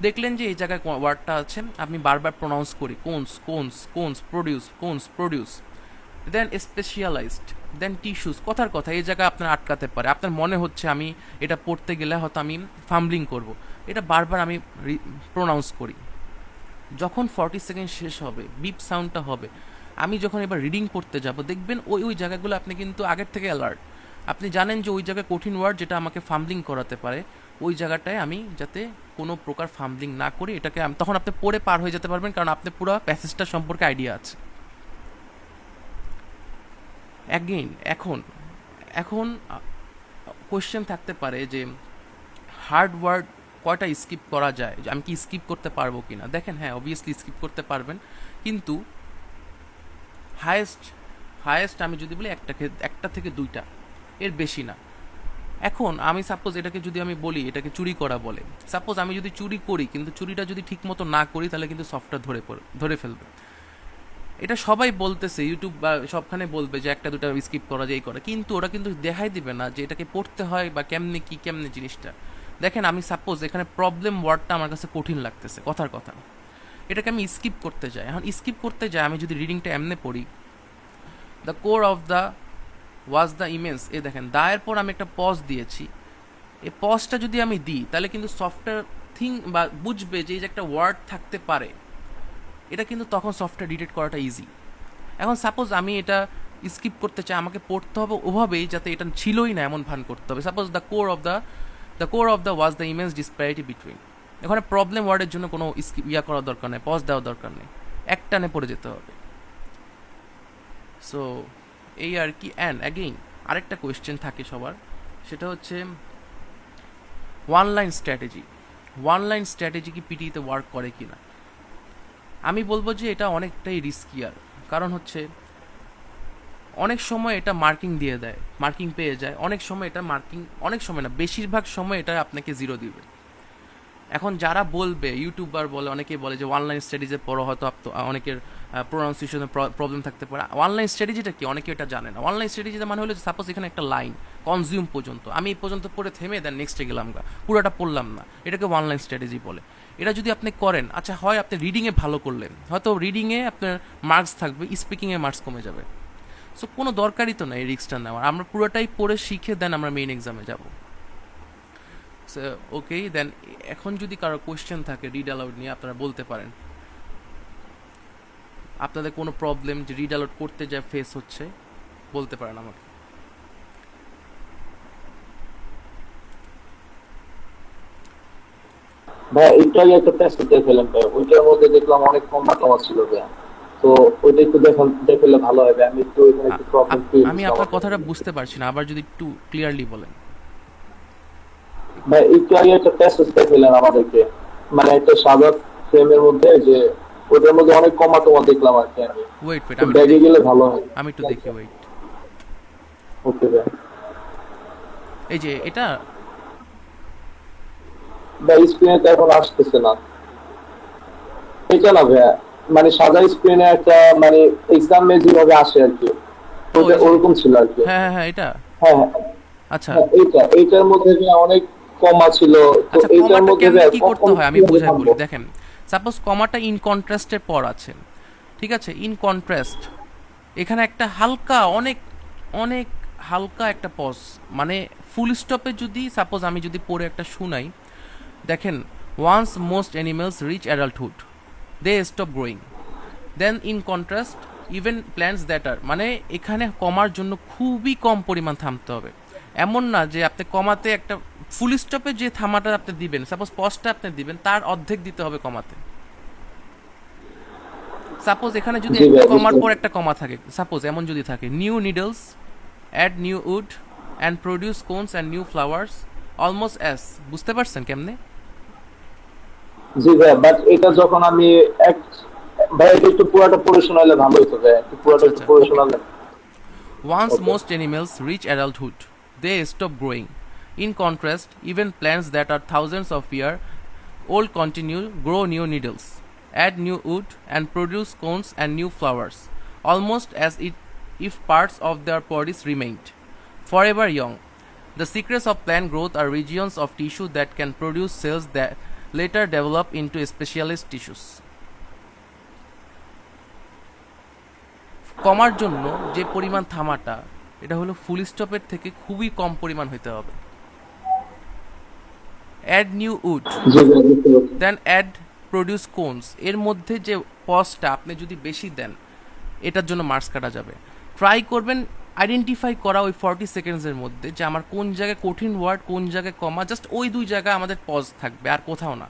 দেখলেন যে এই জায়গায় ওয়ার্ডটা আছে, আপনি বারবার প্রনাউন্স করি কোনস কোনস কোনস প্রডিউস, দেন স্পেশালাইজড, দেন টিস্যুস, কথার কথা এই জায়গায় আপনার আটকাতে পারে। আপনার মনে হচ্ছে আমি এটা পড়তে গেলে হয়তো আমি ফাম্বলিং করব, এটা বারবার আমি প্রনাউন্স করি। যখন 40 সেকেন্ড শেষ হবে, বিপ সাউন্ডটা হবে, আমি যখন এবার রিডিং পড়তে যাব, দেখবেন ওই জায়গাগুলো আপনি কিন্তু আগের থেকে অ্যালার্ট। আপনি জানেন যে ওই জায়গায় কঠিন ওয়ার্ড যেটা আমাকে ফাম্বলিং করাতে পারে, ওই জায়গাটায় আমি যাতে কোনো প্রকার ফাম্বলিং না করি, এটাকে তখন আপনি পড়ে পার হয়ে যেতে পারবেন, কারণ আপনি পুরো প্যাসেজটা সম্পর্কে আইডিয়া আছে। অ্যাগেইন এখন কোয়েশ্চেন থাকতে পারে যে হার্ড ওয়ার্ড কয়টা স্কিপ করা যায়, যে আমি কি স্কিপ করতে পারবো কিনা। দেখেন, হ্যাঁ অবভিয়াসলি স্কিপ করতে পারবেন, কিন্তু হায়েস্ট আমি যদি বলি একটা থেকে দুইটা, এর বেশি না। এখন আমি সাপোজ এটাকে যদি আমি বলি, এটাকে চুরি করা বলে। সাপোজ আমি যদি চুরি করি, কিন্তু চুরিটা যদি ঠিক মতো না করি, তাহলে কিন্তু সফটওয়্যার ধরে ফেলবে। এটা সবাই বলতেছে, ইউটিউব বা সবখানে বলবে যে একটা দুটা স্কিপ করা যায়, এই করা, কিন্তু ওরা কিন্তু দেখাই দিবে না যে এটাকে পড়তে হয় বা কেমনে জিনিসটা। দেখেন, আমি সাপোজ এখানে প্রবলেম ওয়ার্ডটা আমার কাছে কঠিন লাগতেছে, কথার কথা, এটাকে আমি স্কিপ করতে যাই। এখন স্কিপ করতে যাই, আমি যদি রিডিংটা এমনে পড়ি, the core of the was the immense, এ দেখেন দায়ের পর আমি একটা পজ দিয়েছি। এই পজটা যদি আমি দিই, তাহলে কিন্তু সফটওয়্যার বা বুঝবে যে এই যে একটা ওয়ার্ড থাকতে পারে, এটা কিন্তু তখন সফটওয়্যার ডিটেক্ট করাটা ইজি। এখন সাপোজ আমি এটা স্কিপ করতে চাই, আমাকে পড়তে হবে ওভাবেই যাতে এটা ছিলই না এমন ভান করতে হবে। Suppose the core of the was the immense disparity between, এখানে প্রবলেম ওয়ার্ডের জন্য কোনো করার দরকার নেই, পজ দেওয়ার দরকার নেই, একটানে পড়ে যেতে হবে। সো এই আর কি। অ্যান্ড অ্যাগেইন আরেকটা কোয়েশ্চেন থাকে সবার, সেটা হচ্ছে ওয়ান লাইন স্ট্র্যাটেজি কি পিটিতে ওয়ার্ক করে কিনা। আমি বলবো যে এটা অনেকটাই রিস্কিয়ার, কারণ হচ্ছে অনেক সময় এটা মার্কিং দিয়ে দেয়, মার্কিং পেয়ে যায়, অনেক সময় এটা অনেক সময় না, বেশিরভাগ সময় এটা আপনাকে 0 দিবে। এখন যারা বলবে, ইউটিউবার বলে, অনেকেই বলে যে অনলাইন স্ট্র্যাটেজি পড়ো, হয়তো অনেকের প্রোনাউন্সিয়েশনে প্রবলেম থাকতে পারে। অনলাইন স্ট্র্যাটেজিটা কি, অনেকে এটা জানে না। অনলাইন স্ট্র্যাটেজিটা মানে হলো সাপোজ এখানে একটা লাইন কনজিউম পর্যন্ত, আমি এই পর্যন্ত পড়ে থেমে দেন নেক্সটে গেলাম গা, পুরোটা পড়লাম না, এটাকে অনলাইন স্ট্র্যাটেজি বলে। এটা যদি আপনি করেন, আচ্ছা হয় আপনি রিডিংয়ে ভালো করলেন, হয়তো রিডিংয়ে আপনার মার্কস থাকবে, স্পিকিংয়ে মার্কস কমে যাবে। সো কোনো দরকারই তো না এই রিস্কটা নেওয়ার, আমরা পুরোটাই পড়ে শিখে দেন আমরা মেইন এক্সামে যাব। ওকে, দেন এখন যদি কারো কোয়েশ্চেন থাকে রিড অ্যালাউড নিয়ে, আপনারা বলতে পারেন আপনাদের কোনো প্রবলেম যে রিড অ্যালাউড করতে যা ফেস হচ্ছে, বলতে পারেন আমাকে। ভাই একটু আগে একটা টেস্ট দেখলাম ভাই, ওইটার মধ্যে দেখলাম অনেক কম মাত্রা ছিল ভাই, তো ওইটা একটু দেখলে ভালো হবে। আমি একটু এখানে একটু প্রবলেম আমি আপনার কথাটা বুঝতে পারছি না, আবার যদি একটু ক্লিয়ারলি বলেন। ভাই একটু আগে একটা টেস্ট দেখলাম আমাদেরকে, মানে একটা সাদা ফ্রেমের মধ্যে, যে ওটার মধ্যে অনেক কম মাত্রা দেখলাম আর কি। আমি ওয়েট ব্যাগে গেলে ভালো হয়, আমি একটু দেখি। ওয়েট, ওকে ভাই। এই যে এটা ভাই স্ক্রিনে তো এখন আসতেছে না, এটা না ভাই, মানে সাদা স্ক্রিনে একটা মানে এক্সামে যেভাবে আসে আর কি, ওটা ওরকম ছিল আর কি। হ্যাঁ হ্যাঁ এটা, হ্যাঁ আচ্ছা এইটার মধ্যে অনেক কমা ছিল, তো আচ্ছা এইটার কমাটা মধ্যে কেমনে কি করতে হয় আমি বুঝাই বলি। দেখেন, সাপোজ কমাটা ইন কন্ট্রাস্টের পর আছে, ঠিক আছে, ইন কন্ট্রাস্ট, এখানে একটা হালকা অনেক অনেক হালকা একটা পজ, মানে ফুল স্টপে যদি সাপোজ আমি যদি পড়ে একটা শুনাই, দেখেন, once most animals reach adulthood they stop growing, then in contrast even plants that are, মানে এখানে কমার জন্য খুবই কম পরিমাণ থামতে হবে। এমন না যে আপনি কমাতে একটা ফুল স্টপে যে থামাটা আপনি দিবেন, সাপোজ পজটা আপনি দিবেন, তার অর্ধেক দিতে হবে কমাতে। সাপোজ এখানে যদি জি একটা ভাই, কমার বুঝতে পর একটা কমা থাকে, সাপোজ এমন যদি থাকে, new needles add new wood and produce cones and new flowers almost as, বুঝতে পারছেন কেমনে? জি ভাই, বাট এটা যখন আমি এক ভাই এটা একটু পুরাটা পড়ে শোনালে ভালো হতো ভাই, একটু পুরাটা আচ্ছা একটু আচ্ছা, পড়ে ওকে। শোনালে। Once okay. most animals reach adulthood, they stop growing. In contrast, even plants that are thousands of years old continue grow new needles, add new wood, and produce cones and new flowers, almost as if parts of their bodies remained forever young. The secrets of plant growth are regions of tissue that can produce cells that later develop into specialized tissues. কমার জন্য যে পরিমাণ থামাটা, এটা হলো ফুল স্টপের থেকে খুবই কম পরিমাণ হইতে হবে। অ্যাড নিউ উড, জি ভাই, বুঝতে পারছি। দেন অ্যাড প্রডিউস কোনস, এর মধ্যে যে পজটা আপনি যদি বেশি দেন, এটার জন্য মার্কস কাটা যাবে। ট্রাই করবেন আইডেন্টিফাই করা ওই 40 সেকেন্ডসের মধ্যে যে আমার কোন জায়গায় কঠিন ওয়ার্ড, কোন জায়গায় কমা, জাস্ট ওই দুই জায়গায় আমাদের পজ থাকবে, আর কোথাও না।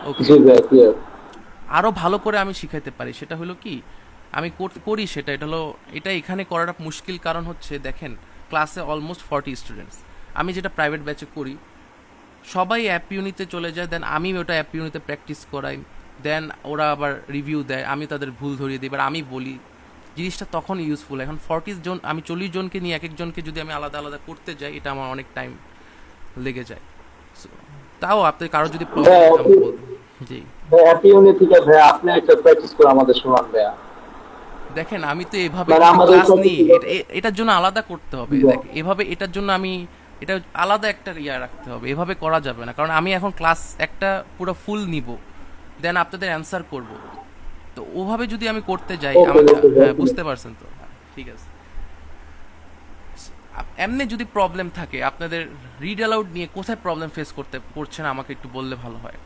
ওকে, জি ভাই, ক্লিয়ার। আরও ভালো করে আমি শিখাইতে পারি, সেটা হলো কি, আমি করি সেটা, এটা হলো, এটা এখানে করাটা মুশকিল, কারণ হচ্ছে দেখেন ক্লাসে অলমোস্ট 40 স্টুডেন্টস, আমি যেটা প্রাইভেট ব্যাচে করি, সবাই অ্যাপ ইউনিতে চলে যায়, দেন আমি ওটা অ্যাপ ইউনিতে প্র্যাকটিস করাই, দেন ওরা আবার রিভিউ দেয়, আমি তাদের ভুল ধরিয়ে দিই, এবার আমি বলি, জিনিসটা তখন ইউজফুল। এখন 40 জন, আমি 40 জনকে নিয়ে এক একজনকে যদি আমি আলাদা আলাদা করতে যাই, এটা আমার অনেক টাইম লেগে যায়। So, তাও আপনি কারো যদি প্রবলেম হ্যাঁ, থাকে আমি বলবো। জি, ভাই হ্যাপি ইউনিট থেকে ভাই আপনি একটা প্র্যাকটিস করে আমাদের শোনান ভাইয়া। দেখেন আমি তো এভাবে মানে করে আমাদের ক্লাস সাথে নিই, ছিল। এটার জন্য আলাদা করতে হবে। জি। দেখ এভাবে, এটার জন্য আমি এটা আলাদা একটা রাখতে হবে, এভাবে করা যাবে না, কারণ আমি এখন ক্লাস একটা পুরো ফুল নিব, দেন আপনাদের অ্যান্সার করব, তো ওভাবে যদি আমি করতে যাই ওকে, আমাকে, ওকে, হ্যাঁ ওকে। বুঝতে পারছেন তো, হ্যাঁ, ঠিক আছে। এমনি যদি প্রবলেম থাকে আপনাদের রিড অ্যালাউড নিয়ে, কোথায় প্রবলেম ফেস করছেন আমাকে একটু বললে ভালো হয়।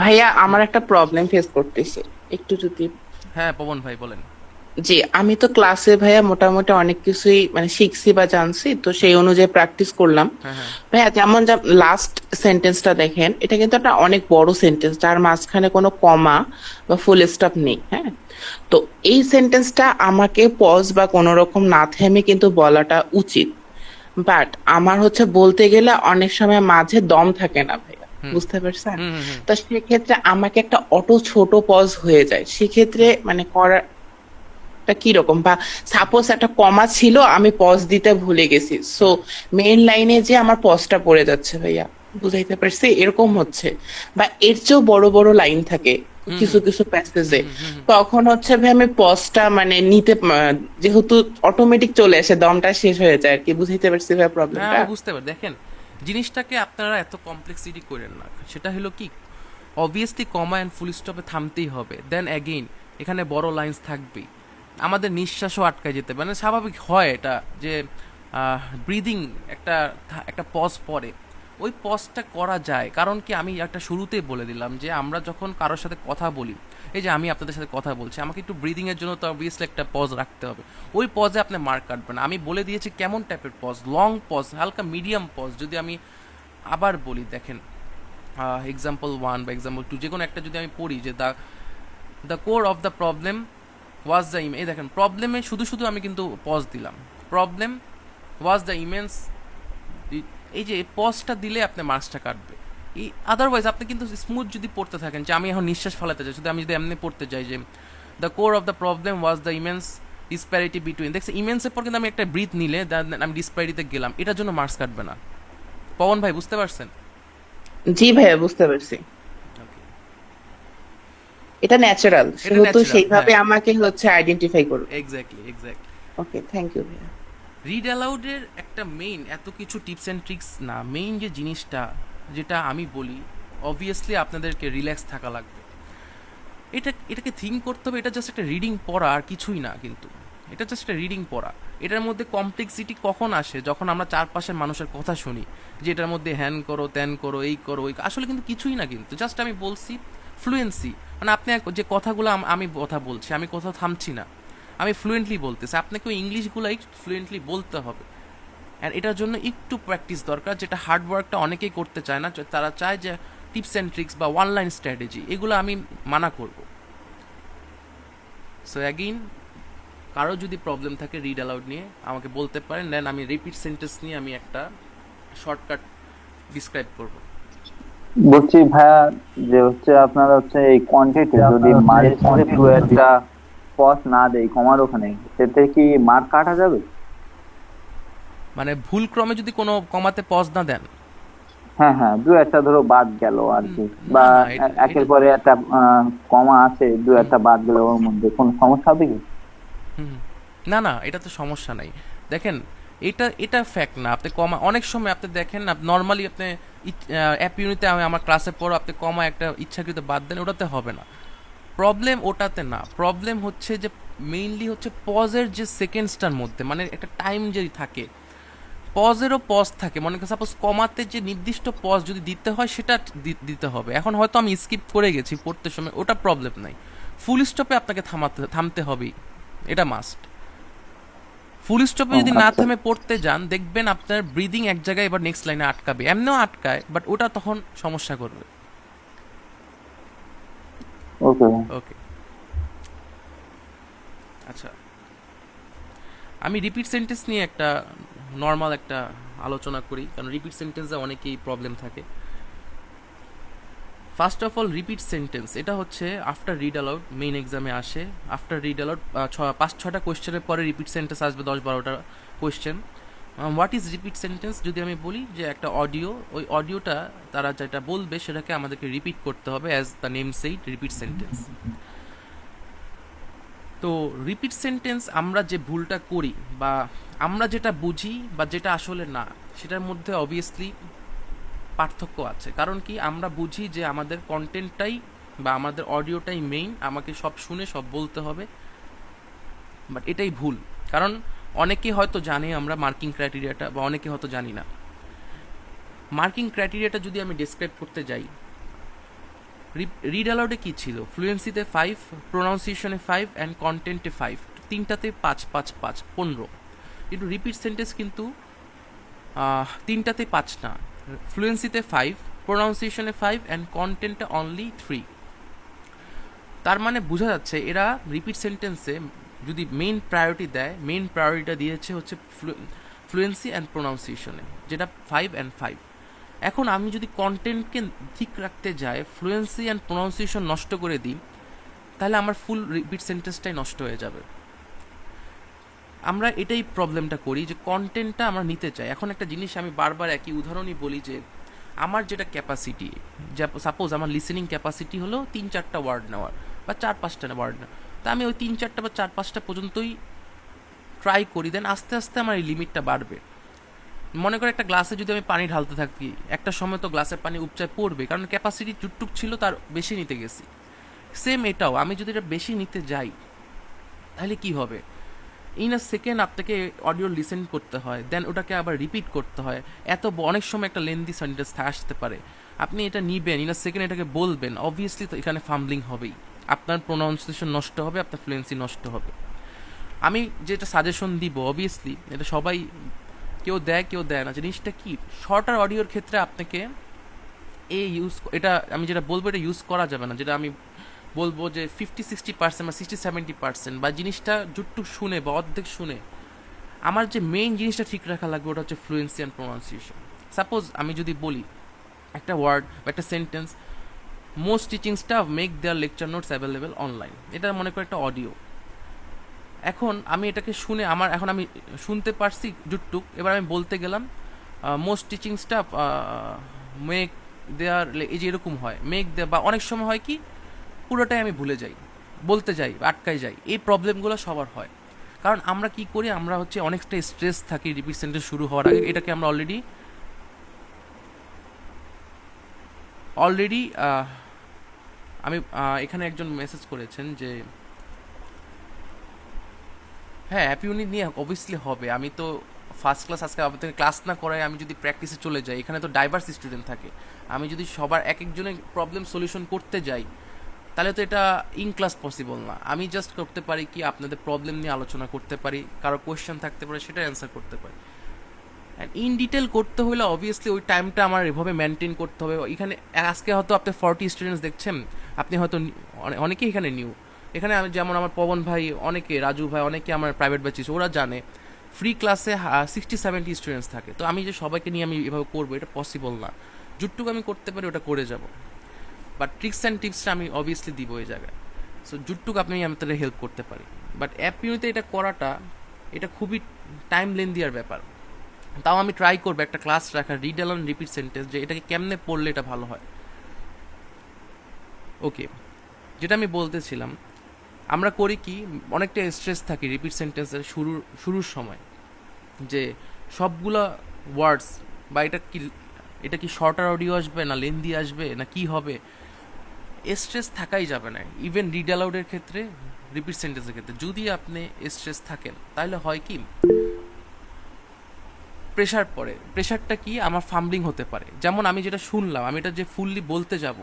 ভাইয়া আমার একটা প্রবলেম ফেস করতেছি, একটু যদি। হ্যাঁ পবন ভাই বলেন। জি, আমি তো ক্লাসে ভাইয়া মোটামুটি অনেক কিছুই মানে শিখছি বা জানছি, তো সেই অনুযায়ী প্র্যাকটিস করলাম। হ্যাঁ হ্যাঁ, ভাইয়া যেমন লাস্ট সেন্টেন্সটা দেখেন, এটা কিন্তু একটা অনেক বড় সেন্টেন্স যার মাঝখানে কোনো কমা বা ফুল স্টপ নেই। হ্যাঁ, তো এই সেন্টেন্সটা আমাকে পজ বা কোনো রকম না থেমে কিন্তু বলাটা উচিত, বাট আমার হচ্ছে বলতে গেলে অনেক সময় মাঝে দম থাকে না ভাইয়া, হুম বুঝতে পারছেন? হুম হুম হুম। তো সেক্ষেত্রে আমাকে একটা অটো ছোট পজ হয়ে যায়, সেক্ষেত্রে মানে করাটা কিরকম, বা সাপোজ একটা কমা ছিল আমি পজ দিতে ভুলে গেছি, সো মেইন লাইনে যে আমার পজটা পড়ে যাচ্ছে ভাইয়া, বুঝাইতে পারছি? এরকম হচ্ছে, বা এর চেয়েও বড় বড় লাইন থাকে হুম কিছু হুম কিছু প্যাসেজে, হুম হুম হুম। তখন হচ্ছে ভাই আমি পজটা মানে নিতে যেহেতু অটোমেটিক চলে আসে, দমটা শেষ হয়ে যায় আর কি, বুঝাইতে পারছি ভাই হ্যাঁ প্রবলেমটা? আমি বুঝতে পারি। দেখেন জিনিসটাকে আপনারা এত কমপ্লেক্সিটি করেন না, সেটা হলো কি, অবভিয়াসলি কমা অ্যান্ড ফুল স্টপে থামতেই হবে, দেন অ্যাগেইন এখানে বড় লাইন্স থাকবেই, আমাদের নিঃশ্বাসও আটকায় যেতে পারে, মানে স্বাভাবিক হয় এটা যে ব্রিদিং একটা একটা পজ পরে, ওই পজটা করা যায়, কারণ কি আমি একটা শুরুতেই বলে দিলাম যে আমরা যখন কারোর সাথে কথা বলি, এই যে আমি আপনাদের সাথে কথা বলছি, আমাকে একটু ব্রিদিংয়ের জন্য তো অবভিয়াসলি একটা পজ রাখতে হবে, ওই পজে আপনি মার্ক কাটবেন না। আমি বলে দিয়েছি কেমন টাইপের পজ, লং পজ, হালকা মিডিয়াম পজ। যদি আমি আবার বলি, দেখেন এক্সাম্পল 1 বা এক্সাম্পল 2 যে কোনো একটা যদি আমি পড়ি, যে the core of the problem was the এই দেখেন প্রবলেমে শুধু শুধু আমি কিন্তু পজ দিলাম, প্রবলেম ওয়াজ দ্য ইমেন্স, এই যে পজটা দিলে আপনি মার্কসটা কাটবে। এই আদারওয়াইজ আপনি কিন্তু স্মুথ যদি পড়তে থাকেন, যে আমি এখন নিঃশ্বাস ফেলাতে চাই, শুধু আমি যদি এমনি পড়তে যাই যে the core of the problem was the immense disparity between, দেখছি ইমেন্সের পর কিন্তু আমি একটা ব্রিথ নিলে আমি ডিসপ্যারিটিতে গেলাম, এটার জন্য মার্কস কাটবে না। পবন ভাই বুঝতে পারছেন? জি ভাইয়া, বুঝতে পারছি। Okay. এটা ন্যাচারাল, এটা সেহেতু ন্যাচারাল, সেইভাবে হ্যাঁ, আমাকে হচ্ছে আইডেন্টিফাই করবে। Exactly exactly. Okay, thank you ভাইয়া। রিড অ্যালাউডের একটা মেইন, এত কিছু টিপস অ্যান্ড ট্রিক্স না, মেইন যে জিনিসটা যেটা আমি বলি, অবভিয়াসলি আপনাদেরকে রিল্যাক্স থাকা লাগবে, এটাকে থিঙ্ক করতে হবে, এটা জাস্ট একটা রিডিং পড়া আর কিছুই না, কিন্তু এটা জাস্ট একটা রিডিং পড়া। এটার মধ্যে কমপ্লেক্সিটি কখন আসে? যখন আমরা চারপাশের মানুষের কথা শুনি যে এটার মধ্যে হ্যান করো, ত্যান করো, এই করো, ওই আসলে কিন্তু কিছুই না, কিন্তু জাস্ট আমি বলছি ফ্লুয়েন্সি, মানে আপনি যে কথাগুলো আমি কথা বলছি, আমি কোথাও থামছি না, আমি ফ্লুয়েন্টলি বলতেছি, আপনাকে ওই ইংলিশগুলাই ফ্লুয়েন্টলি বলতে হবে। অ্যান্ড এটার জন্য একটু প্র্যাকটিস দরকার, যেটা হার্ড ওয়ার্কটা অনেকেই করতে চায় না, তারা চায় যে টিপস অ্যান্ড ট্রিক্স বা ওয়ান লাইন স্ট্র্যাটেজি, এগুলো আমি মানা করব। সো অ্যাগেইন, কারো যদি প্রবলেম থাকে রিড অ্যালাউড নিয়ে আমাকে বলতে পারেন, দেন আমি রিপিট সেন্টেন্স নিয়ে আমি একটা শর্টকাট ডিসক্রাইব করব। বলছি ভাইয়া, যে হচ্ছে আপনার হচ্ছে এই কোয়ান্টিটি যদি মাঝে সাথে দু একটা পজ না দেই কমার ওখানে, সেতে কি মার্ক কাটা যাবে? মানে ভুল ক্রমে যদি কোনো কমাতে পজ না দেন, হ্যাঁ হ্যাঁ, দু একটা ধরো বাদ গেল আর কি, বা না, একের পরে একটা কমা আছে, দু একটা বাদ গেল, ওর মধ্যে কোনো সমস্যা হবে কি? হুম, না না, এটা তো সমস্যা নাই। দেখেন, এটা এটা ফ্যাক্ট না, আপনি কমা অনেক সময় আপনি দেখেন না, নর্মালি আপনি অ্যাপ ইউনিতে আমি আমার ক্লাসে পড়ো, আপনি কমা একটা ইচ্ছাকৃত বাদ দেন, ওটাতে হবে না। প্রবলেম ওটাতে না, প্রবলেম হচ্ছে যে মেইনলি হচ্ছে পজের যে সেকেন্ডসটার মধ্যে, মানে একটা টাইম যদি থাকে, পজেরও পজ থাকে, মনে করেন সাপোজ কমাতে যে নির্দিষ্ট পজ যদি দিতে হয় সেটা দিতে হবে। এখন হয়তো আমি স্কিপ করে গেছি পড়তে সময়, ওটা প্রবলেম নাই। ফুল স্টপে আপনাকে থামতে হবেই, এটা মাস্ট। ফুল স্টপে যদি না আচ্ছা, থেমে পড়তে যান, দেখবেন আপনার ব্রিদিং এক জায়গায় এবার নেক্সট লাইনে আটকাবে, এমনিও আটকায়, বাট ওটা তখন সমস্যা করবে। ওকে। ওকে, আচ্ছা, আমি রিপিট সেন্টেন্স নিয়ে একটা নর্মাল একটা আলোচনা করি, কারণ রিপিট সেন্টেন্সে অনেকেই প্রবলেম থাকে। First of all, repeat sentence এটা হচ্ছে আফটার রিড অ্যালাউড, মেইন এক্সামে আসে। আফটার রিড অ্যালাউড 5-6টা কোয়েশ্চেনের পরে রিপিট সেন্টেন্স আসবে, 10-12টা question. What is repeat sentence যদি আমি বলি, যে একটা অডিও, ওই অডিওটা তারা যেটা বলবে সেটাকে আমাদেরকে রিপিট করতে হবে, as the name said, repeat sentence. তো রিপিট সেন্টেন্স আমরা যে ভুলটা করি, বা আমরা যেটা বুঝি বা যেটা আসলে না, সেটার মধ্যে অবভিয়াসলি পার্থক্য আছে। কারণ কি, আমরা বুঝি যে আমাদের কন্টেন্টটাই বা আমাদের অডিওটাই মেইন, আমাকে সব শুনে সব বলতে হবে, বাট এটাই ভুল। কারণ অনেকে হয়তো জানে আমরা মার্কিং ক্রাইটেরিয়াটা, বা অনেকে হয়তো জানি না। মার্কিং ক্রাইটেরিয়াটা যদি আমি ডেসক্রাইব করতে যাই, রিড অ্যালাউডে কী ছিল, ফ্লুয়েন্সিতে 5, প্রোনাউন্সিয়েশনে 5 অ্যান্ড কন্টেন্টে 5, তিনটাতে 5-5-5, 15। কিন্তু রিপিট সেন্টেন্স কিন্তু তিনটাতে 5 না, ফ্লুয়েন্সিতে 5, প্রোনাউন্সিয়েশনে 5 অ্যান্ড কন্টেন্টে অনলি 3। তার মানে বোঝা যাচ্ছে এরা রিপিট সেন্টেন্সে যদি মেইন প্রায়োরিটি দেয়, মেইন প্রায়োরিটিটা দিয়েছে হচ্ছে ফ্লুয়েন্সি অ্যান্ড প্রোনাউন্সিয়েশনে, যেটা 5 অ্যান্ড 5। এখন আমি যদি কন্টেন্টকে ঠিক রাখতে যাই, ফ্লুয়েন্সি অ্যান্ড প্রোনাউন্সিয়েশন নষ্ট করে দিই, তাহলে আমার ফুল রিপিট সেন্টেন্সটাই নষ্ট হয়ে যাবে। আমরা এটাই প্রবলেমটা করি, যে কন্টেন্টটা আমরা নিতে চাই। এখন একটা জিনিস আমি বারবার একই উদাহরণই বলি, যে আমার যেটা ক্যাপাসিটি, সাপোজ আমার লিসেনিং ক্যাপাসিটি হলো 3-4টা ওয়ার্ড নেওয়ার বা 4-5টা ওয়ার্ড নেওয়ার, তা আমি ওই 3-4টা বা 4-5টা পর্যন্তই ট্রাই করি, দেন আস্তে আস্তে আমার এই লিমিটটা বাড়বে। মনে করে একটা গ্লাসে যদি আমি পানি ঢালতে থাকি, একটা সময় তো গ্লাসের পানি উপচায় পড়বে, কারণ ক্যাপাসিটি যতটুক ছিল তার বেশি নিতে গেছি। সেম এটাও, আমি যদি এটা বেশি নিতে যাই, তাহলে কি হবে, ইন আ সেকেন্ড আপনাকে অডিও লিসেন করতে হয়, দেন ওটাকে আবার রিপিট করতে হয়, অনেক সময় একটা লেন্দি সেন্টেন্স আসতে পারে, আপনি এটা নিবেন, ইন আ সেকেন্ড এটাকে বলবেন, অবভিয়াসলি তো এখানে ফাম্বলিং হবেই, আপনার প্রোনাউন্সিয়েশন নষ্ট হবে, আপনার ফ্লুয়েন্সি নষ্ট হবে। আমি যেটা সাজেশন দিব, অবভিয়াসলি এটা সবাই কেউ দেয় কেউ দেয় না, জিনিসটা কি, শর্টার অডিওর ক্ষেত্রে আপনাকে এটা আমি যেটা বলবো এটা ইউজ করা যাবে না, যেটা আমি বলবো যে 50-60% বা 60-70%, বা জিনিসটা যতটুক শুনে বা অর্ধেক শুনে আমার যে মেইন জিনিসটা ঠিক রাখা লাগবে, ওটা হচ্ছে ফ্লুয়েন্সি অ্যান্ড প্রোনাউন্সিয়েশন। সাপোজ আমি যদি বলি একটা ওয়ার্ড বা একটা sentence, most teaching staff make their lecture notes available online, এটা মনে করো একটা অডিও। এখন আমি এটাকে শুনে এখন আমি শুনতে পারছি যতটুক, এবার আমি বলতে গেলাম most teaching staff make their, এই যে এরকম হয় মেক দেয়ার, বা অনেক সময় হয় কি পুরোটাই আমি ভুলে যাই, বলতে যাই, আটকাই যাই। এই প্রবলেমগুলো সবার হয়, কারণ আমরা কি করি, আমরা হচ্ছে অনেকটা স্ট্রেস থাকি রিপিট সেন্টেন্স শুরু হওয়ার আগে। এটাকে আমরা অলরেডি আমি এখানে একজন মেসেজ করেছেন যে হ্যাঁ, অ্যাপ ইউনিট নিয়ে অবভিয়াসলি হবে। আমি তো ফার্স্ট ক্লাস আজকে আপনাদের ক্লাস না করায় আমি যদি প্র্যাকটিসে চলে যাই, এখানে তো ডাইভার্স স্টুডেন্ট থাকে, আমি যদি সবার এক একজনের প্রবলেম সলিউশন করতে যাই, তাহলে তো এটা ইন ক্লাস পসিবল না। আমি জাস্ট করতে পারি কি, আপনাদের প্রবলেম নিয়ে আলোচনা করতে পারি, কারো কোয়েশ্চেন থাকতে পারে সেটা অ্যান্সার করতে পারি। অ্যান্ড ইন ডিটেল করতে হলে অবভিয়াসলি ওই টাইমটা আমার এভাবে মেনটেন করতে হবে। এখানে আজকে হয়তো আপনি 40 স্টুডেন্টস দেখছেন, আপনি হয়তো অনেকেই এখানে নিউ, এখানে আমি যেমন আমার পবন ভাই, অনেকে রাজু ভাই, অনেকে আমার প্রাইভেট ব্যাচিস, ওরা জানে ফ্রি ক্লাসে 60-70 স্টুডেন্টস থাকে। তো আমি যে সবাইকে নিয়ে আমি এভাবে করবো, এটা পসিবল না। যতটুকু আমি করতে পারি ওটা করে যাব, বাট ট্রিক্স অ্যান্ড টিপসটা আমি অবভিয়াসলি দিব ওই জায়গায়। সো যতটুকু আপনি আমাদের হেল্প করতে পারি, বাট অ্যাপ ইউনিতে এটা করাটা এটা খুবই টাইম লেন্দিয়ার ব্যাপার। তাও আমি ট্রাই করবো একটা ক্লাস রাখার, রিড অ্যান্ড রিপিট সেন্টেন্স, যে এটাকে কেমনে পড়লে এটা ভালো হয়। ওকে, যেটা আমি বলতেছিলাম, আমরা করি কি, অনেকটা স্ট্রেস থাকি রিপিট সেন্টেন্সের শুরুর সময়, যে সবগুলা ওয়ার্ডস বা এটা কি শর্টার অডিও আসবে না লেন্দি আসবে না কি হবে, স্ট্রেস থাকাই যাবে না। ইভেন রিড অ্যালাউডের ক্ষেত্রে, রিপিট সেন্টেন্সের ক্ষেত্রে যদি আপনি স্ট্রেস থাকেন, তাহলে হয় কি, প্রেশার পড়ে। প্রেশারটা কি, আমার ফাম্বলিং হতে পারে। যেমন আমি যেটা শুনলাম, আমি এটা যে ফুললি বলতে যাব,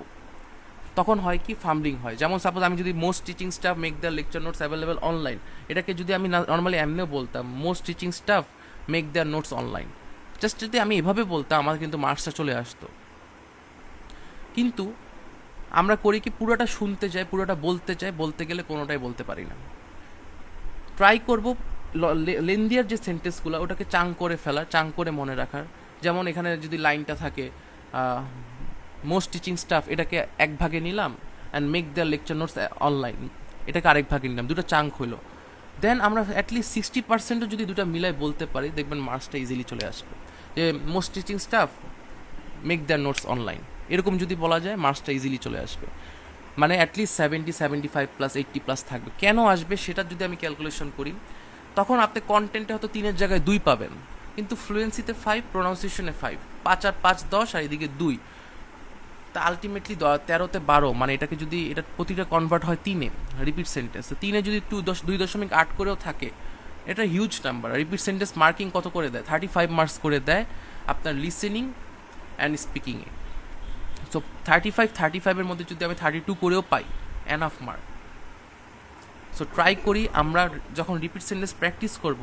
তখন হয় কি ফাম্বলিং হয়। যেমন সাপোজ আমি যদি most teaching staff make the lecture notes available online, এটাকে যদি আমি নর্মালি এমনিও বলতাম most teaching staff make their notes online, just যদি আমি এভাবে বলতাম, আমার কিন্তু মার্কসটা চলে আসতো। কিন্তু আমরা করি কি, পুরোটা শুনতে চাই, পুরোটা বলতে চাই, বলতে গেলে কোনোটাই বলতে পারি না। ট্রাই করব লেন্দিয়ার যে সেন্টেন্সগুলো, ওটাকে চাং করে ফেলার, চাং করে মনে রাখার। যেমন এখানে যদি লাইনটা থাকে মোস্ট টিচিং স্টাফ, এটাকে এক ভাগে নিলাম, and make the lecture notes online, এটাকে আরেক ভাগে নিলাম, দুটো চাঙ্ক হইলো। দেন আমরা অ্যাটলিস্ট 60%ও যদি দুটো মিলাই বলতে পারি, দেখবেন মার্কসটা ইজিলি চলে আসবে। যে most teaching staff make the notes online, এরকম যদি বলা যায়, মার্কসটা ইজিলি চলে আসবে। মানে অ্যাটলিস্ট 70, 75+, 80+ থাকবে। কেন আসবে সেটা যদি আমি ক্যালকুলেশন করি, তখন আপনি কন্টেন্টে হয়তো 3-এর জায়গায় 2 পাবেন, কিন্তু ফ্লুয়েন্সিতে 5, প্রোনাউন্সিয়েশনে 5, 5 আর 5 10, আর এদিকে 2, তা আলটিমেটলি 13-তে 12, মানে এটাকে যদি এটা প্রতিটা কনভার্ট হয় 3-এ, রিপিট সেন্টেন্স 3-এ যদি 2.8 করেও থাকে, এটা huge number. Repeat sentence marking কত করে দেয়? 35 মার্কস করে দেয় আপনার লিসেনিং অ্যান্ড স্পিকিংয়ে। সো 35-35-এর মধ্যে যদি আমি 32 করেও পাই, এনাফ মার্ক। সো ট্রাই করি আমরা যখন রিপিট সেন্টেন্স প্র্যাকটিস করব,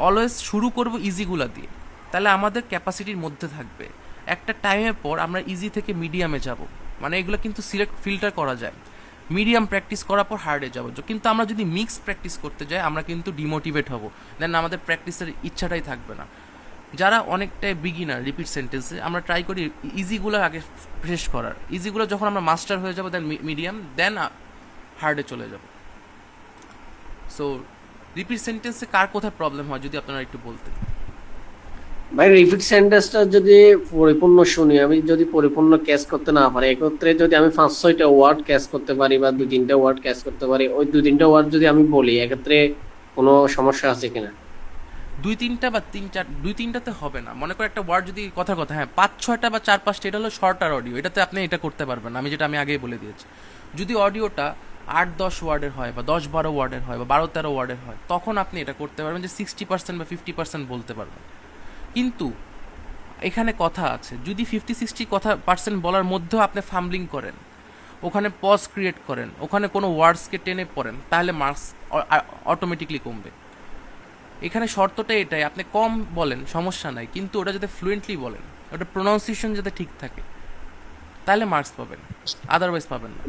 অলওয়েজ শুরু করব ইজিগুলা দিয়ে, তাহলে আমাদের ক্যাপাসিটির মধ্যে থাকবে। একটা টাইমের পর আমরা ইজি থেকে মিডিয়ামে যাব, মানে এগুলো কিন্তু ফিল্টার করা যায়। মিডিয়াম প্র্যাকটিস করার পর হার্ডে যাবো, কিন্তু আমরা যদি মিক্স প্র্যাকটিস করতে যাই, আমরা কিন্তু ডিমোটিভেট হব, দেন আমাদের প্র্যাকটিসের ইচ্ছাটাই থাকবে না। যারা অনেকটাই বিগিনার রিপিট সেন্টেন্সে, আমরা ট্রাই করি ইজিগুলো আগে শেষ করার। ইজিগুলো যখন আমরা মাস্টার হয়ে যাবো, দেন মিডিয়াম, দেন হার্ডে চলে যাব। সো রিপিট সেন্টেন্সে কার কোথায় প্রবলেম হয় যদি আপনারা একটু বলতেন। ভাই রিপিট সেন্টেন্সটা যদি পরিপূর্ণ শুনি, আমি যদি পরিপূর্ণ ক্যাচ করতে না পারি, একত্রে যদি আমি 5-6টা ওয়ার্ড ক্যাচ করতে পারি বা 2-3টা ওয়ার্ড ক্যাচ করতে পারি, ওই 2-3টা ওয়ার্ড যদি আমি বলি, এক্ষেত্রে কোনো সমস্যা আছে কিনা? 2-3টা বা 2-3টাতে হবে না। মনে করো একটা ওয়ার্ড যদি কথা হ্যাঁ 5-6টা বা 4-5টা, এটা হলো শর্টার অডিও, এটাতে আপনি এটা করতে পারবেন না, আমি আগেই বলে দিয়েছি। যদি অডিওটা 8-10 ওয়ার্ডের হয় বা 10-12 ওয়ার্ডের হয় বা 12-13 ওয়ার্ডের হয়, তখন আপনি এটা করতে পারবেন, যে 60% বা 50% বলতে পারবেন। কিন্তু এখানে কথা আছে, যদি 50-60% বলার মধ্যেও আপনি ফাম্বলিং করেন, ওখানে পজ ক্রিয়েট করেন, ওখানে কোনো ওয়ার্ডসকে টেনে পড়েন, তাহলে মার্কস অটোমেটিকলি কমবে। এখানে শর্তটা এটাই, আপনি কম বলেন সমস্যা নাই, কিন্তু ওটা যাতে ফ্লুয়েন্টলি বলেন, ওটা প্রোনাউন্সিয়েশন যাতে ঠিক থাকে, তাহলে মার্কস পাবেন, আদারওয়াইজ পাবেন না।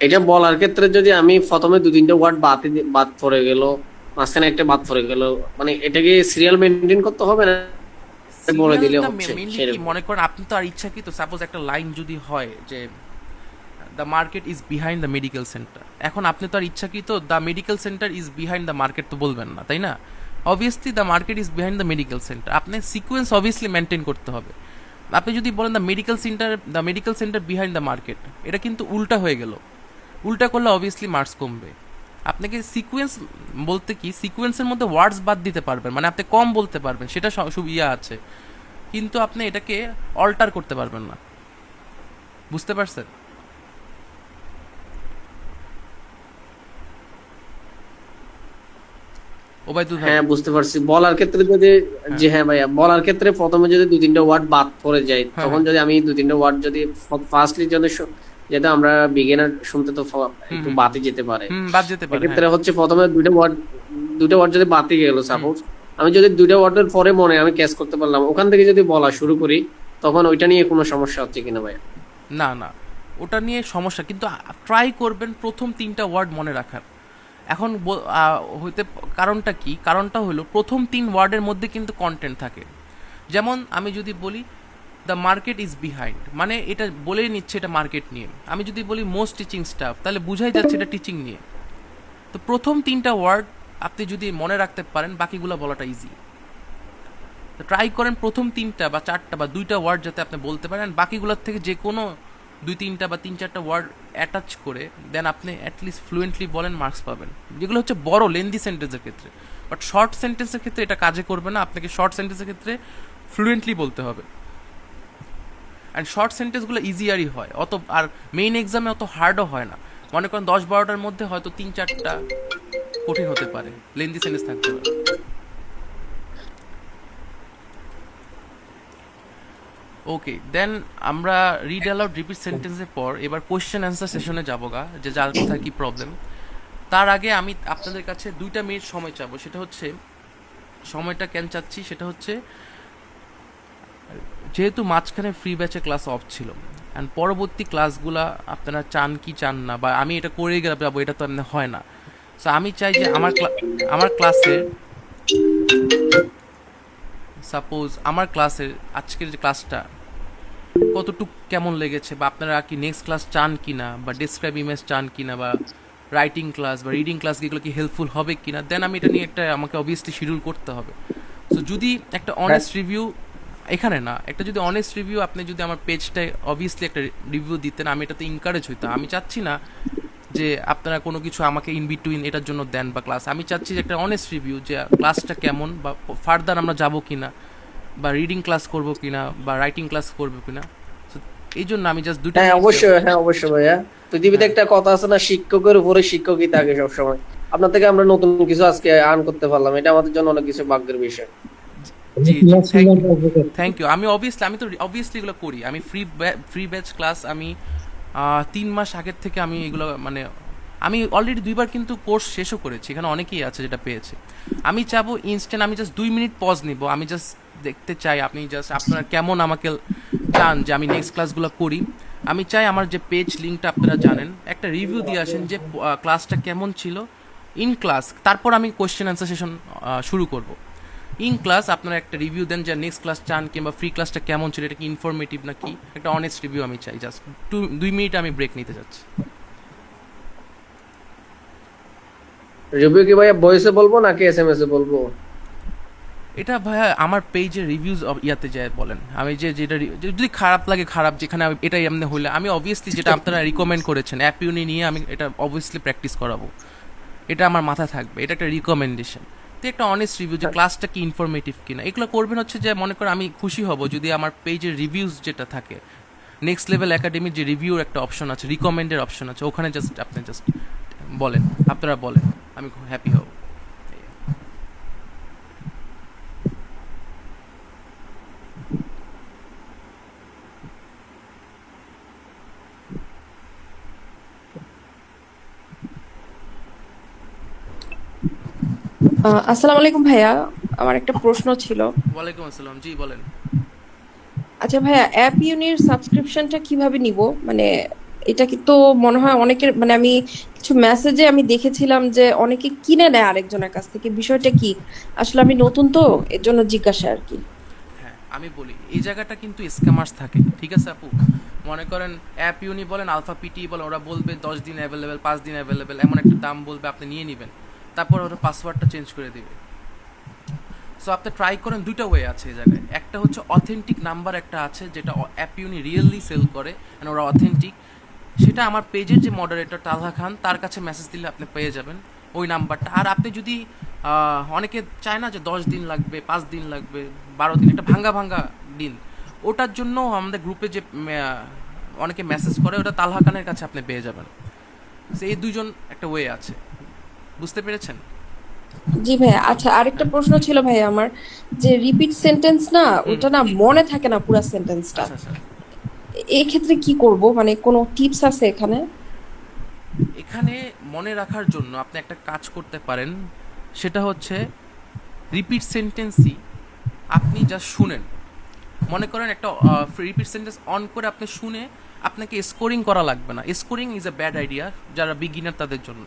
এটা বলার ক্ষেত্রে যদি আমি প্রথমে 2-3টা ওয়ার্ড বাদ পড়ে গেল, মাঝখানে একটা বাদ পড়ে গেল, মানে এটাকে সিরিয়াল মেনটেন করতে হবে না, বলে দিলে হচ্ছে? মনে করেন আপনি তো আর ইচ্ছাকৃত, সাপোজ একটা লাইন যদি হয় যে the market is behind the medical centre, এখন আপনি তো আর ইচ্ছাকৃত the medical centre is behind the market তো বলবেন না, তাই না? Obviously the market is behind the medical centre, আপনি সিকোয়েন্স অবভিয়াসলি মেনটেন করতে হবে। আপনি যদি বলেন the medical centre behind the market, এটা কিন্তু উল্টা হয়ে গেল। উল্টা করলে অবভিয়াসলি মার্কস কমবে। আপনাকে সিকোয়েন্স বলতে কি, সিকোয়েন্সের মধ্যে ওয়ার্ডস বাদ দিতে পারবেন, মানে আপনি কম বলতে পারবেন, সেটা ইয়া আছে, কিন্তু আপনি এটাকে অল্টার করতে পারবেন না। বুঝতে পারছেন? ওবায়দুল ভাই। হ্যাঁ বুঝতে পারছি। বলার ক্ষেত্রে যদি, যে হ্যাঁ ভাইয়া, বলার ক্ষেত্রে প্রথমে যদি 2-3টা ওয়ার্ড বাদ পড়ে যায়, হ্যাঁ, তখন হ্যাঁ। যদি আমি 2-3টা ওয়ার্ড যদি ফার্স্টলি যদি যেটা আমরা বিগিনার শুনতে তো একটু বাতি যেতে পারে, বাদ যেতে পারে, হ্যাঁ। এক্ষেত্রে হচ্ছে প্রথমে দুইটা ওয়ার্ড যদি বাতি গেল সাপোজ, আমি যদি 2টা ওয়ার্ডের পরে মনে আমি ক্যাচ করতে পারলাম, ওখান থেকে যদি বলা শুরু করি, তখন ওইটা নিয়ে কোনো সমস্যা হচ্ছে কিনা ভাইয়া? না না, ওটা নিয়ে সমস্যা, কিন্তু ট্রাই করবেন প্রথম 3টা ওয়ার্ড মনে রাখার। এখন হইতে কারণটা কি, কারণটা হলো প্রথম 3 ওয়ার্ডের মধ্যে কিন্তু কন্টেন্ট থাকে। যেমন আমি যদি বলি দ্য মার্কেট ইজ বিহাইন্ড, মানে এটা বলেই নিচ্ছে এটা মার্কেট নিয়ে। আমি যদি বলি মোস্ট টিচিং স্টাফ, তাহলে বুঝাই যাচ্ছে এটা টিচিং নিয়ে। তো প্রথম 3টা ওয়ার্ড আপনি যদি মনে রাখতে পারেন, বাকিগুলো বলাটা ইজি। তো ট্রাই করেন প্রথম 3টা বা 4টা বা 2টা ওয়ার্ড যাতে আপনি বলতে পারেন, বাকিগুলোর থেকে যে কোনো 2-3টা বা 3-4টা ওয়ার্ড অ্যাটাচ করে দেন আপনি অ্যাটলিস্ট ফ্লুয়েন্টলি বলেন, মার্কস পাবেন। যেগুলো হচ্ছে বড় লেন্দি সেন্টেন্সের ক্ষেত্রে, বাট শর্ট সেন্টেন্সের ক্ষেত্রে এটা কাজে করবে না। আপনাকে শর্ট সেন্টেন্সের ক্ষেত্রে ফ্লুয়েন্টলি বলতে হবে। অ্যান্ড শর্ট সেন্টেন্সগুলো ইজিয়ারই হয়, অত আর মেইন এক্সামে অত হার্ডও হয় না। মনে করেন 10-12টার মধ্যে হয়তো 3-4টা কঠিন হতে পারে, লেন্দি সেন্টেন্স থাকতে পারে। ওকে, দেন আমরা রিড অ্যালাউড রিপিট সেন্টেন্সের পর এবার কোয়েশ্চেন অ্যান্সার সেশনে যাবো গা, যে যার কোথায় কী প্রবলেম। তার আগে আমি আপনাদের কাছে 2টা মিনিট সময় চাবো। সেটা হচ্ছে, সময়টা কেন চাচ্ছি সেটা হচ্ছে, যেহেতু মাঝখানে ফ্রি ব্যাচে ক্লাস অফ ছিল, অ্যান্ড পরবর্তী ক্লাসগুলা আপনারা চান কি চান না, বা আমি এটা করে গেলে যাবো, এটা তো এমনি হয় না। সো আমি চাই যে আমার ক্লাসের, সাপোজ আমার ক্লাসের আজকের যে ক্লাসটা কতটুক কেমন লেগেছে, বা আপনারা কি নেক্সট ক্লাস চান কি না, বা ডেসক্রাইব ইমেজ চান কি না, বা রাইটিং ক্লাস বা রিডিং ক্লাস এগুলো কি হেল্পফুল হবে কি না, দেন আমি এটা নিয়ে একটা আমাকে অবভিয়াসলি শিডিউল করতে হবে। সো যদি একটা অনেস্ট রিভিউ এখানে না, একটা যদি অনেস্ট রিভিউ আপনি যদি আমার পেজটায় অবভিয়াসলি একটা রিভিউ দিতেন, আমি এটাতে এনকারেজ হইতাম। আমি চাচ্ছি না যে আপনারা কোনো কিছু আমাকে ইন বিটুইন এটার জন্য দেন বা ক্লাস, আমি চাচ্ছি যে একটা অনেস্ট রিভিউ, যে ক্লাসটা কেমন, বা ফার্দার আমরা যাবো কিনা, বা রিডিং ক্লাস করবো কিনা, বা রাইটিং ক্লাস করবো কিনা। এই জন্য আমি জাস্ট 2টা। হ্যাঁ অবশ্যই ভাইয়া। পৃথিবীতে একটা কথা আছে না, শিক্ষকের উপরে শিক্ষকই থাকে সবসময়। আপনার থেকে আমরা নতুন কিছু আজকে আর্ন করতে পারলাম, এটা আমাদের জন্য অনেক কিছু ভাগ্যের বিষয়। জি, থ্যাংক ইউ। আমি তো অবভিয়াসলি এগুলো করি। আমি ফ্রি ব্যাচ ক্লাস আমি 3 মাস আগের থেকে আমি এগুলো, মানে আমি অলরেডি 2বার কিন্তু কোর্স শেষও করেছি, এখানে অনেকেই আছে যেটা পেয়েছে। আমি চাবো ইনস্ট্যান্ট, আমি জাস্ট 2 মিনিট পজ নিব, আমি জাস্ট দেখতে চাই আপনি জাস্ট আপনারা কেমন আমাকে চান যে আমি নেক্সট ক্লাসগুলো করি। আমি চাই আমার যে পেজ লিঙ্কটা আপনারা জানেন, একটা রিভিউ দিয়ে আসেন যে ক্লাসটা কেমন ছিল ইন ক্লাস, তারপর আমি কোয়েশ্চেন অ্যান্সার সেশন শুরু করব। ইন ক্লাস আপনারা একটা রিভিউ দেন যে নেক্সট ক্লাস চান, কিংবা ফ্রি ক্লাসটা কেমন ছিল, এটা কি ইনফরমেটিভ নাকি, একটা অনেস্ট রিভিউ আমি চাই। জাস্ট 2 মিনিট আমি ব্রেক নিতে যাচ্ছি। রিভিউ কি ভাইয়া ভয়েসে বলবো নাকি এসএমএস এ বলবো? এটা ভাইয়া আমার পেজের রিভিউজ ইয়াতে যায় বলেন। আমি যেটা যদি খারাপ লাগে, খারাপ যেখানে এটাই এমনি হলে, আমি অবভিয়াসলি যেটা আপনারা রিকমেন্ড করেছেন অ্যাপ ইউনি নিয়ে আমি এটা অবভিয়াসলি প্র্যাকটিস করাবো, এটা আমার মাথায় থাকবে, এটা একটা রিকমেন্ডেশন। তো একটা অনেস্ট রিভিউ যে ক্লাসটা কি ইনফরমেটিভ কিনা, এগুলো করবেন হচ্ছে যে মনে করেন আমি খুশি হব যদি আমার পেজের রিভিউজ যেটা থাকে, নেক্সট লেভেল একাডেমির যে রিভিউর একটা অপশন আছে, রিকমেন্ডের অপশন আছে, ওখানে জাস্ট আপনি জাস্ট বলেন, আপনারা বলেন, আমি খুব হ্যাপি হব। আসসালামু আলাইকুম ভাইয়া, আমার একটা প্রশ্ন ছিল। ওয়ালাইকুম আসসালাম, জি বলেন। আচ্ছা ভাইয়া, অ্যাপ ইউনির সাবস্ক্রিপশনটা কিভাবে নিব? মানে এটা কি তো মনে হয় অনেকের, মানে আমি কিছু মেসেজে আমি দেখেছিলাম যে অনেকে কিনে নেয় আরেকজনের কাছ থেকে, বিষয়টা কি? আসলে আমি নতুন তো, এর জন্য জিজ্ঞাসা আর কি। হ্যাঁ, আমি বলি এই জায়গাটা কিন্তু স্ক্যামার্স থাকে, ঠিক আছে আপু। মনে করেন অ্যাপ ইউনি বলেন, আলফা পিটি বলেন, ওরা বলবে 10 দিন অ্যাভেলেবেল, 5 দিন অ্যাভেলেবেল, এমন একটা দাম বলবে, আপনি নিয়ে নেবেন, তারপর ওরা পাসওয়ার্ডটা চেঞ্জ করে দিবে। সো আপনি ট্রাই করেন, 2টা ওয়ে আছে এই জায়গায়। একটা হচ্ছে অথেন্টিক নাম্বার একটা আছে, যেটা অ্যাপ ইউনি রিয়েলি সেল করে, and ওরা অথেন্টিক, সেটা আমার পেজের যে মডারেটর তালহা খান, তার কাছে মেসেজ দিলে আপনি পেয়ে যাবেন ওই নাম্বারটা। আর আপনি যদি অনেকে চায় না যে 10 দিন লাগবে, 5 দিন লাগবে, 12 দিন, একটা ভাঙ্গা ভাঙ্গা দিন, ওটার জন্য আমাদের গ্রুপে যে অনেকে মেসেজ করে, ওটা তালহা খানের কাছে আপনি পেয়ে যাবেন। এই 2জন একটা ওয়ে আছে, বুঝতে পেরেছেন? জি ভাইয়া, আচ্ছা আরেকটা প্রশ্ন ছিল ভাইয়া আমার, যে রিপিট সেন্টেন্স না হুম। ওটা না মনে থাকে না পুরো সেন্টেন্সটা, আচ্ছা আচ্ছা, এই ক্ষেত্রে কি করব, মানে কোনো টিপস আছে এখানে? এখানে মনে রাখার জন্য আপনি একটা কাজ করতে পারেন, সেটা হচ্ছে রিপিট সেন্টেন্সই আপনি জাস্ট শুনেন। মনে করেন একটা রিপিট সেন্টেন্স অন করে আপনি শুনে, আপনাকে স্কোরিং করা লাগবে না। Scoring is a bad idea যারা বিগিনার তাদের জন্য।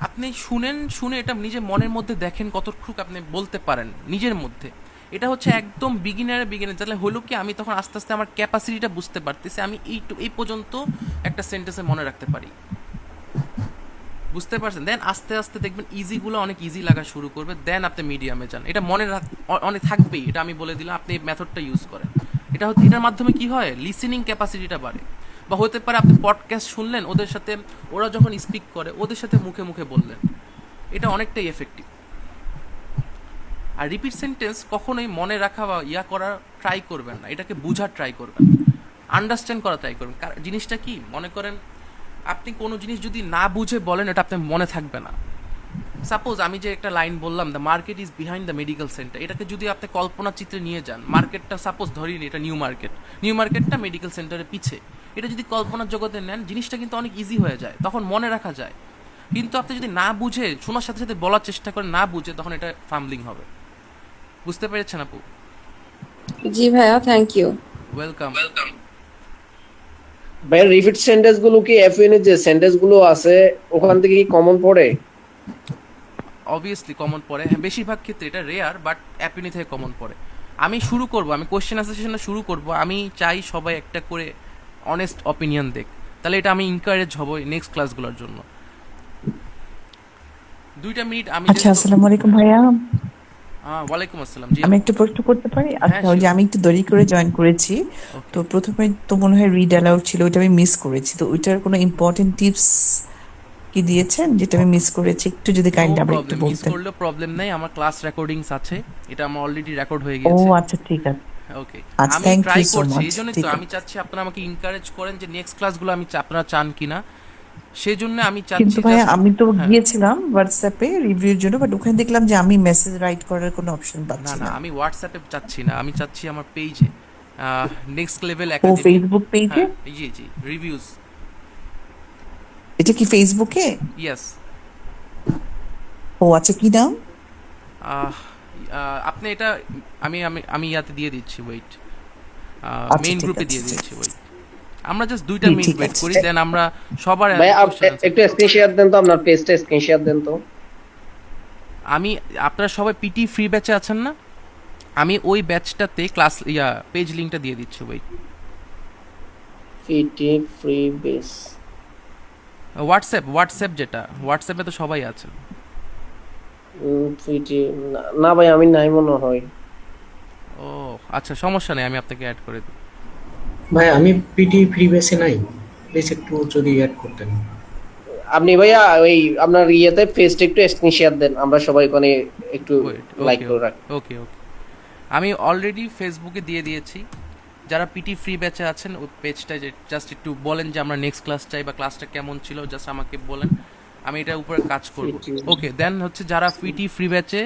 আপনি শুনেন, শুনে এটা নিজে মনের মধ্যে দেখেন কতটুকু আপনি বলতে পারেন নিজের মধ্যে। এটা হচ্ছে একদম বিগিনার তাহলে হলো কি, আমি তখন আস্তে আস্তে আমার ক্যাপাসিটিটা বুঝতে পারতেছি, আমি এই পর্যন্ত একটা সেন্টেন্সে মনে রাখতে পারি। বুঝতে পারছেন? দেন আস্তে আস্তে দেখবেন ইজিগুলো অনেক ইজি লাগা শুরু করবে, দেন আপনি মিডিয়ামে যান। এটা মনে অনেক থাকবেই, এটা আমি বলে দিলাম, আপনি এই মেথডটা ইউজ করেন। এটা হচ্ছে, এটার মাধ্যমে কি হয়, লিসেনিং ক্যাপাসিটিটা বাড়ে। বা হতে পারে আপনি পডকাস্ট শুনলেন ওদের সাথে, ওরা যখন স্পিক করে ওদের সাথে মুখে মুখে বললেন, এটা অনেকটাই এফেক্টিভ। আর রিপিট সেন্টেন্স কখনোই মনে রাখা বা করার ট্রাই করবেন না, এটাকে বুঝার ট্রাই করবেন, আন্ডারস্ট্যান্ড করা ট্রাই করবেন। জিনিসটা কি, মনে করেন আপনি কোনো জিনিস যদি না বুঝে বলেন, এটা আপনার মনে থাকবে না। সাপোজ আমি যে একটা লাইন বললাম, the market is behind the medical centre, এটাকে যদি আপনি কল্পনা চিত্রে নিয়ে যান, মার্কেটটা সাপোজ ধরিনি এটা নিউ মার্কেটটা মেডিকেল সেন্টারের পিছে, এটা যদি কল্পনার জগতে নেন, জিনিসটা কিন্তু অনেক ইজি হয়ে যায়, তখন মনে রাখা যায়। কিন্তু আপনি যদি না বুঝে শোনার সাথে সাথে বলার চেষ্টা করেন, না বুঝে, তখন এটা ফাম্বলিং হবে। বুঝতে পেরেছেন আপু? জি ভাইয়া, থ্যাংক ইউ। ওয়েলকাম। ভাই রিপিট সেন্টেন্স গুলো কি এফইউএন এর যে সেন্টেন্স গুলো আছে ওখান থেকে কি কমন পড়ে? অবভিয়াসলি কমন পড়ে, হ্যাঁ, বেশিরভাগ ক্ষেত্রে এটা রেয়ার, বাট অ্যাপিনি থেকে কমন পড়ে। আমি শুরু করব, আমি কোশ্চেন আনসার সেশনে শুরু করব, আমি চাই সবাই একটা করে অনেস্ট অপিনিয়ন দেখ, তাহলে এটা আমি ইনকারেজ হব নেক্সট ক্লাসগুলোর জন্য। 2টা মিনিট আমি আচ্ছা, যেহেতু, আসসালামু আলাইকুম হ্যাঁ, ভাইয়া। ওয়ালাইকুম আসসালাম, জি আমি আপু। একটা প্রশ্ন করতে পারি? হ্যাঁ, আচ্ছা, ওই যে শিওর। আমি একটু দেরি করে জয়েন করেছি, তো ওকে, প্রথমে তো মনে হয় রিড অ্যালাউড ছিল, ওইটা আমি মিস করেছি। তো ওইটার কোনো ইম্পর্টেন্ট টিপস কি দিয়েছেন যেটা আমি মিস করেছি? একটু যদি নো কাইন্ডলি আবার একটু প্রবলেম, মিস বলতেন। করলেও প্রবলেম নেই, আমার ক্লাস রেকর্ডিংস আছে, এটা আমার অলরেডি রেকর্ড হয়ে ও গিয়েছে। আচ্ছা, ঠিক আছে। ওকে, আচ্ছা, আমি থ্যাংক ট্রাই ইউ সো করছি, মাচ। এই জন্যই তো ঠিক আমি আছে। চাচ্ছি আপনারা আমাকে এনকারেজ করেন যে নেক্সট ক্লাসগুলো আপনারা চান কিনা, সেই জন্য আমি কিন্তু চাচ্ছি ভাইয়া জাস্ট। আমি তো হ্যাঁ, গিয়েছিলাম হোয়াটসঅ্যাপে রিভিউর জন্য, বাট ওখানে দেখলাম যে আমি মেসেজ রাইট করার কোনো অপশন না পাচ্ছি না, না। আমি হোয়াটসঅ্যাপে চাচ্ছি না, আমি চাচ্ছি আমার পেজে, নেক্সট লেভেল ও একাডেমি। ফেসবুক পেজে? হ্যাঁ, জি জি, রিভিউজ। এটা কি ফেসবুকে? ইয়েস। ও আচ্ছা, কি নাম? আপনি এটা, আমি আমি আমি ইয়াতে দিয়ে দিচ্ছি, ওয়েট, আচ্ছা, মেইন ঠিক গ্রুপে আছে, দিয়ে ঠিক দিচ্ছি, আছে। ওয়েট। আমরা জাস্ট 2টা মিনিট ঠিক ওয়েট আছে। করি, দেন আমরা সবার ভাই কোশ্চেন আনসার। একটু স্ক্রিন শেয়ার দেন তো, আপনার পেজটা স্ক্রিন শেয়ার দেন তো। আমি, আপনারা সবাই পিটি ফ্রি ব্যাচে আছেন না? আমি ওই ব্যাচটাতে ক্লাস পেজ লিঙ্কটা দিয়ে দিচ্ছি, wait. PT free base WhatsApp যেটা, হোয়াটসঅ্যাপে তো সবাই আছেন। পিটি, না ভাই আমি নাই মনে হয়। ও আচ্ছা, সমস্যা নেই, আমি আপনাকে অ্যাড করে দিই। ভাই আমি পিটি ফ্রি বেসে নাই, প্লিজ একটু যদি অ্যাড করতেন। আপনি ভাইয়া ওই আপনার ইয়েতে পেজটা একটু স্ক্রিন শেয়ার দেন, আমরা সবাই ওখানে একটু ওয়েট, লাইক ওকে করে ওকে রাখি। ওকে ওকে, আমি অলরেডি ফেসবুকে দিয়ে দিয়েছি। যারা পিটি ফ্রি ব্যাচে আছেন ওই পেজটা জাস্ট একটু বলেন যে আমরা নেক্সট ক্লাস চাই বা ক্লাসটা কেমন ছিল, জাস্ট আমাকে বলেন, আমি এটার উপরে কাজ করব। ওকে, দেন হচ্ছে যারা পিটি ফ্রি ব্যাচে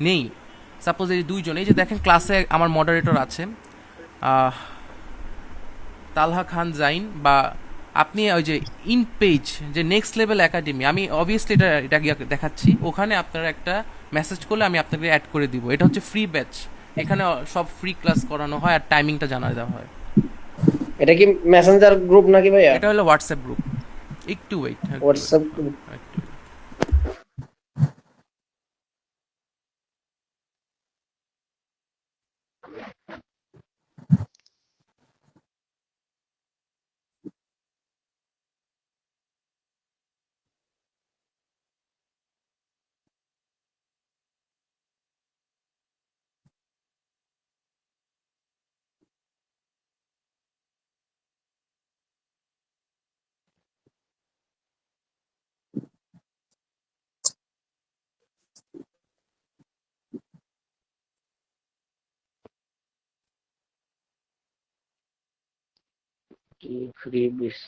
নেই, সাপোজ এই দুইজন, এই যে দেখেন ক্লাসে আমার মডারেটর আছে তালহা খান জাইন, বা আপনি ওই যে ইন পেজ যে নেক্সট লেভেল একাডেমি, আমি অবভিয়াসলি এটা দেখাচ্ছি, ওখানে আপনারা একটা মেসেজ করলে আমি আপনাকে অ্যাড করে দিব। এটা হচ্ছে ফ্রি ব্যাচ, এখানে সব ফ্রি ক্লাস করানো হয় আর টাইমিংটা জানা দেওয়া হয়। এটা কি মেসেঞ্জার গ্রুপ নাকি ভাইয়া? এটা হলো হোয়াটসঅ্যাপ গ্রুপ। একটু ওয়েট, হোয়াটসঅ্যাপ গ্রুপ। একটু ফ্রি বেস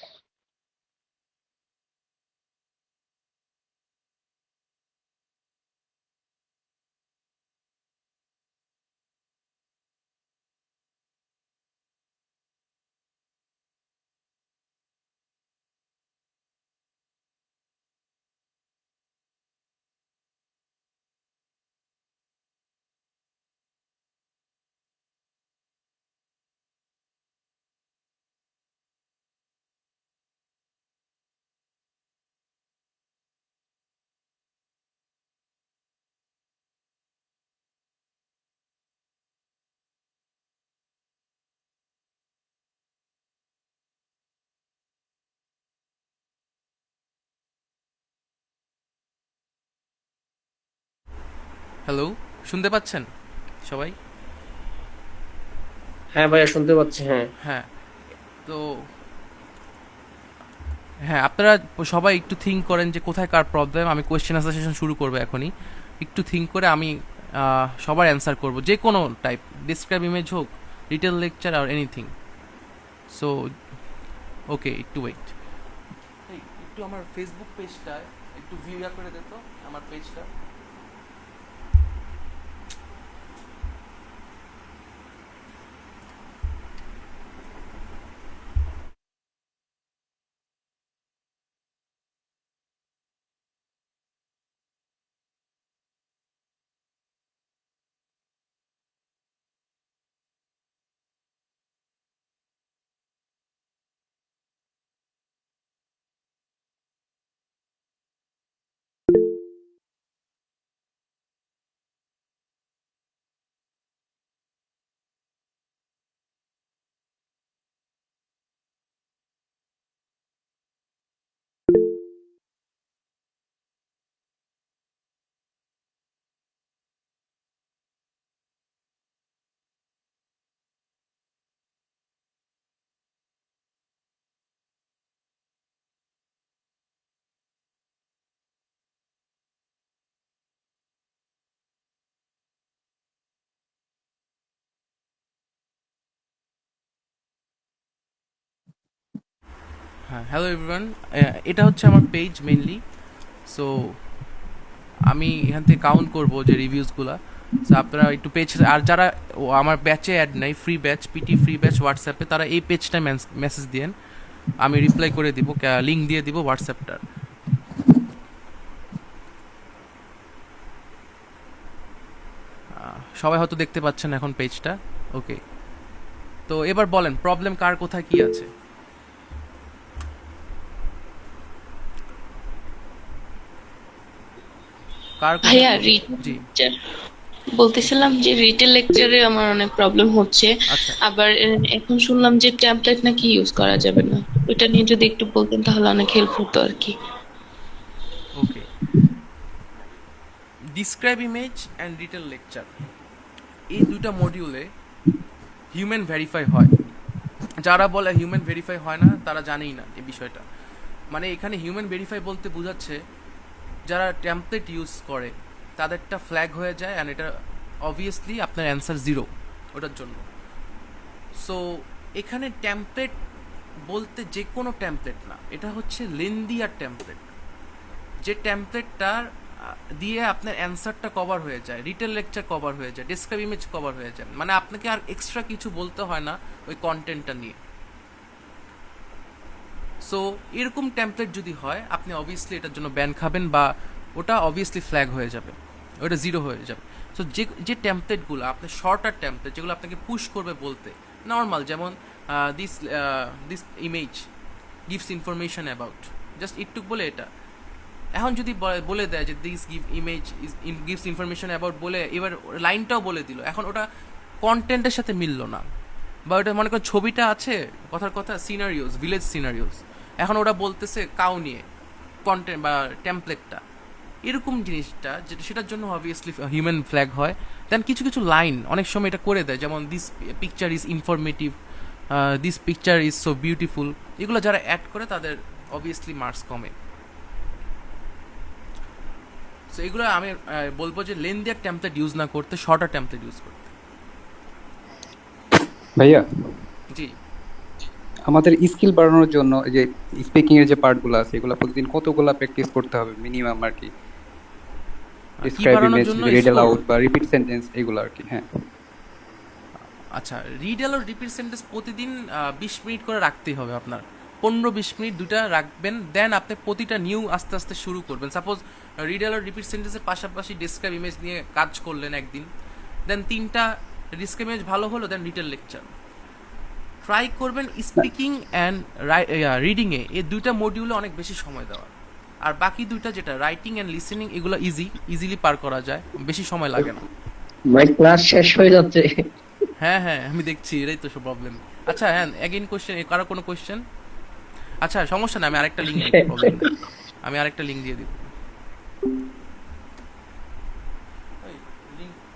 হ্যালো, শুনতে পাচ্ছেন সবাই? হ্যাঁ ভাইয়া শুনতে পাচ্ছি, হ্যাঁ। হ্যাঁ, তো হ্যাঁ, আপনারা সবাই একটু থিঙ্ক করেন যে কোথায় কার প্রবলেম। আমি কোয়েশ্চেন আনসার সেশন শুরু করবো এখনই। একটু থিঙ্ক করে আমি সবার অ্যান্সার করব, যে কোনো টাইপ, ডিসক্রাইব ইমেজ হোক, রিটেল লেকচার আর এনিথিং। সো ওকে, একটু ওয়েট। একটু আমার ফেসবুক পেজটা একটু ভিউ করে দে তো, আমার পেজটা। হ্যাঁ, হ্যালো এভরিওয়ান, এটা হচ্ছে আমার পেজ মেইনলি। সো আমি এখান থেকে কাউন্ট করব যে রিভিউসগুলো। সো আপনারা একটু পেজ, আর যারা আমার ব্যাচে অ্যাড নাই, free batch, PT free batch হোয়াটসঅ্যাপে, তারা এই পেজটা মেসেজ দিয়েন, আমি রিপ্লাই করে দিব, লিঙ্ক দিয়ে দিব হোয়াটসঅ্যাপটার। সবাই হয়তো দেখতে পাচ্ছেন এখন পেজটা। ওকে, তো এবার বলেন প্রবলেম কার কোথায় কি আছে। কার কোথায়? ভাইয়া জি, বলতেছিলাম যে রিটেল লেকচারে আমার অনেক প্রবলেম হচ্ছে। আচ্ছা, আবার এখন শুনলাম যে ট্যাম্পলেট নাকি ইউজ করা যাবে না। ওটা নিয়ে যদি একটু বলতেন তাহলে অনেক হেল্প হতো আর কি। Okay. Describe image and retell lecture, এই দুটা মডিউলে হিউম্যান ভেরিফাই হয়। যারা বলে হিউম্যান ভেরিফাই হয় না, তারা জানেই না এই বিষয়টা। মানে এখানে হিউম্যান ভেরিফাই বলতে বোঝাচ্ছে যারা টেমপ্লেট ইউজ করে তাদেরটা ফ্ল্যাগ হয়ে যায়, অ্যান্ড এটা অবভিয়াসলি আপনার অ্যান্সার 0 ওটার জন্য। সো এখানে টেমপ্লেট বলতে যে কোনো টেমপ্লেট না, এটা হচ্ছে লেন্দিয়ার টেমপ্লেট, যে টেমপ্লেটটার দিয়ে আপনার অ্যান্সারটা কভার হয়ে যায়, রিটেল লেকচার কভার হয়ে যায়, ডেসক্রাইব ইমেজ কভার হয়ে যায়। মানে আপনাকে আর এক্সট্রা কিছু বলতে হয় না ওই কন্টেন্টটা নিয়ে। সো এরকম টেমপ্লেট যদি হয়, আপনি অবভিয়াসলি এটার জন্য ব্যান খাবেন, বা ওটা অবভিয়াসলি ফ্ল্যাগ হয়ে যাবে, ওটা 0 হয়ে যাবে। সো যে যে টেমপ্লেটগুলো আপনার শর্টার টেমপ্লেট, যেগুলো আপনাকে পুশ করবে বলতে, নর্মাল, যেমন this this image gives information about, just একটু বলে এটা। এখন যদি বলে দেয় যে this image gives information about বলে, এবার লাইনটাও বলে দিল, এখন ওটা কন্টেন্টের সাথে মিললো না। বা ওটা মনে করেন ছবিটা আছে, কথার কথা সিনারিওস, ভিলেজ সিনারিওস, এখন ওরা বলতেছে কাউ নিয়ে কন্টেন্ট বা টেমপ্লেটটা, এরকম জিনিসটা, যেটা সেটার জন্য অবভিয়াসলি হিউম্যান ফ্ল্যাগ হয়। দেন কিছু কিছু লাইন অনেক সময় এটা করে দেয়, যেমন this picture is informative, this picture is so beautiful, এগুলো যারা অ্যাড করে তাদের অবভিয়াসলি মার্কস কমে। সো এগুলো আমি বলবো যে লেন্দিয়ার টেমপ্লেট ইউজ না করতে, শর্টার টেমপ্লেট ইউজ করতে। ভাইয়া, জি, আমাদের স্কিল বাড়ানোর জন্য এই যে স্পিকিং এর যে পার্টগুলো আছে, এগুলো প্রতিদিন কতগুলা প্র্যাকটিস করতে হবে মিনিমাম আর কি? কি ডিসক্রাইব বাড়ানোর ইমেজ, জন্য রিড স্কোর? অ্যালাউড বা রিপিট সেন্টেন্স, এগুলো আর কি। হ্যাঁ, আচ্ছা, রিড আর রিপিট সেন্টেন্স প্রতিদিন 20 মিনিট করে রাখতেই হবে আপনার। 15-20 মিনিট দুটা রাখবেন, দেন আপনি প্রতিটা নিউ আস্তে আস্তে শুরু করবেন। সাপোজ রিড আর রিপিট সেন্টেন্সের পাশাপাশি ডিসক্রাইব ইমেজ নিয়ে কাজ করলেন একদিন, দেন 3টা ডিসক্রাইব ইমেজ ভালো হলো, দেন রিটেল লেকচার ট্রাই করবেন। স্পিকিং অ্যান্ড রিডিংয়ে এই দুইটা মডিউলে অনেক বেশি সময় দেওয়া, আর বাকি দুইটা যেটা রাইটিং অ্যান্ড লিসেনিং, এগুলো ইজিলি পার করা যায়, বেশি সময় লাগে না। ভাই ক্লাস শেষ হয়ে যাচ্ছে। হ্যাঁ হ্যাঁ, আমি দেখছি, এটাই তো সব প্রবলেম। আচ্ছা হ্যাঁ, এগেইন কোশ্চেন, কারো কোনো কোশ্চেন? আচ্ছা সমস্যা না, আমি আরেকটা লিঙ্ক দিই, প্রবলেম নেই, আমি আরেকটা লিঙ্ক দিয়ে দিব। লিঙ্ক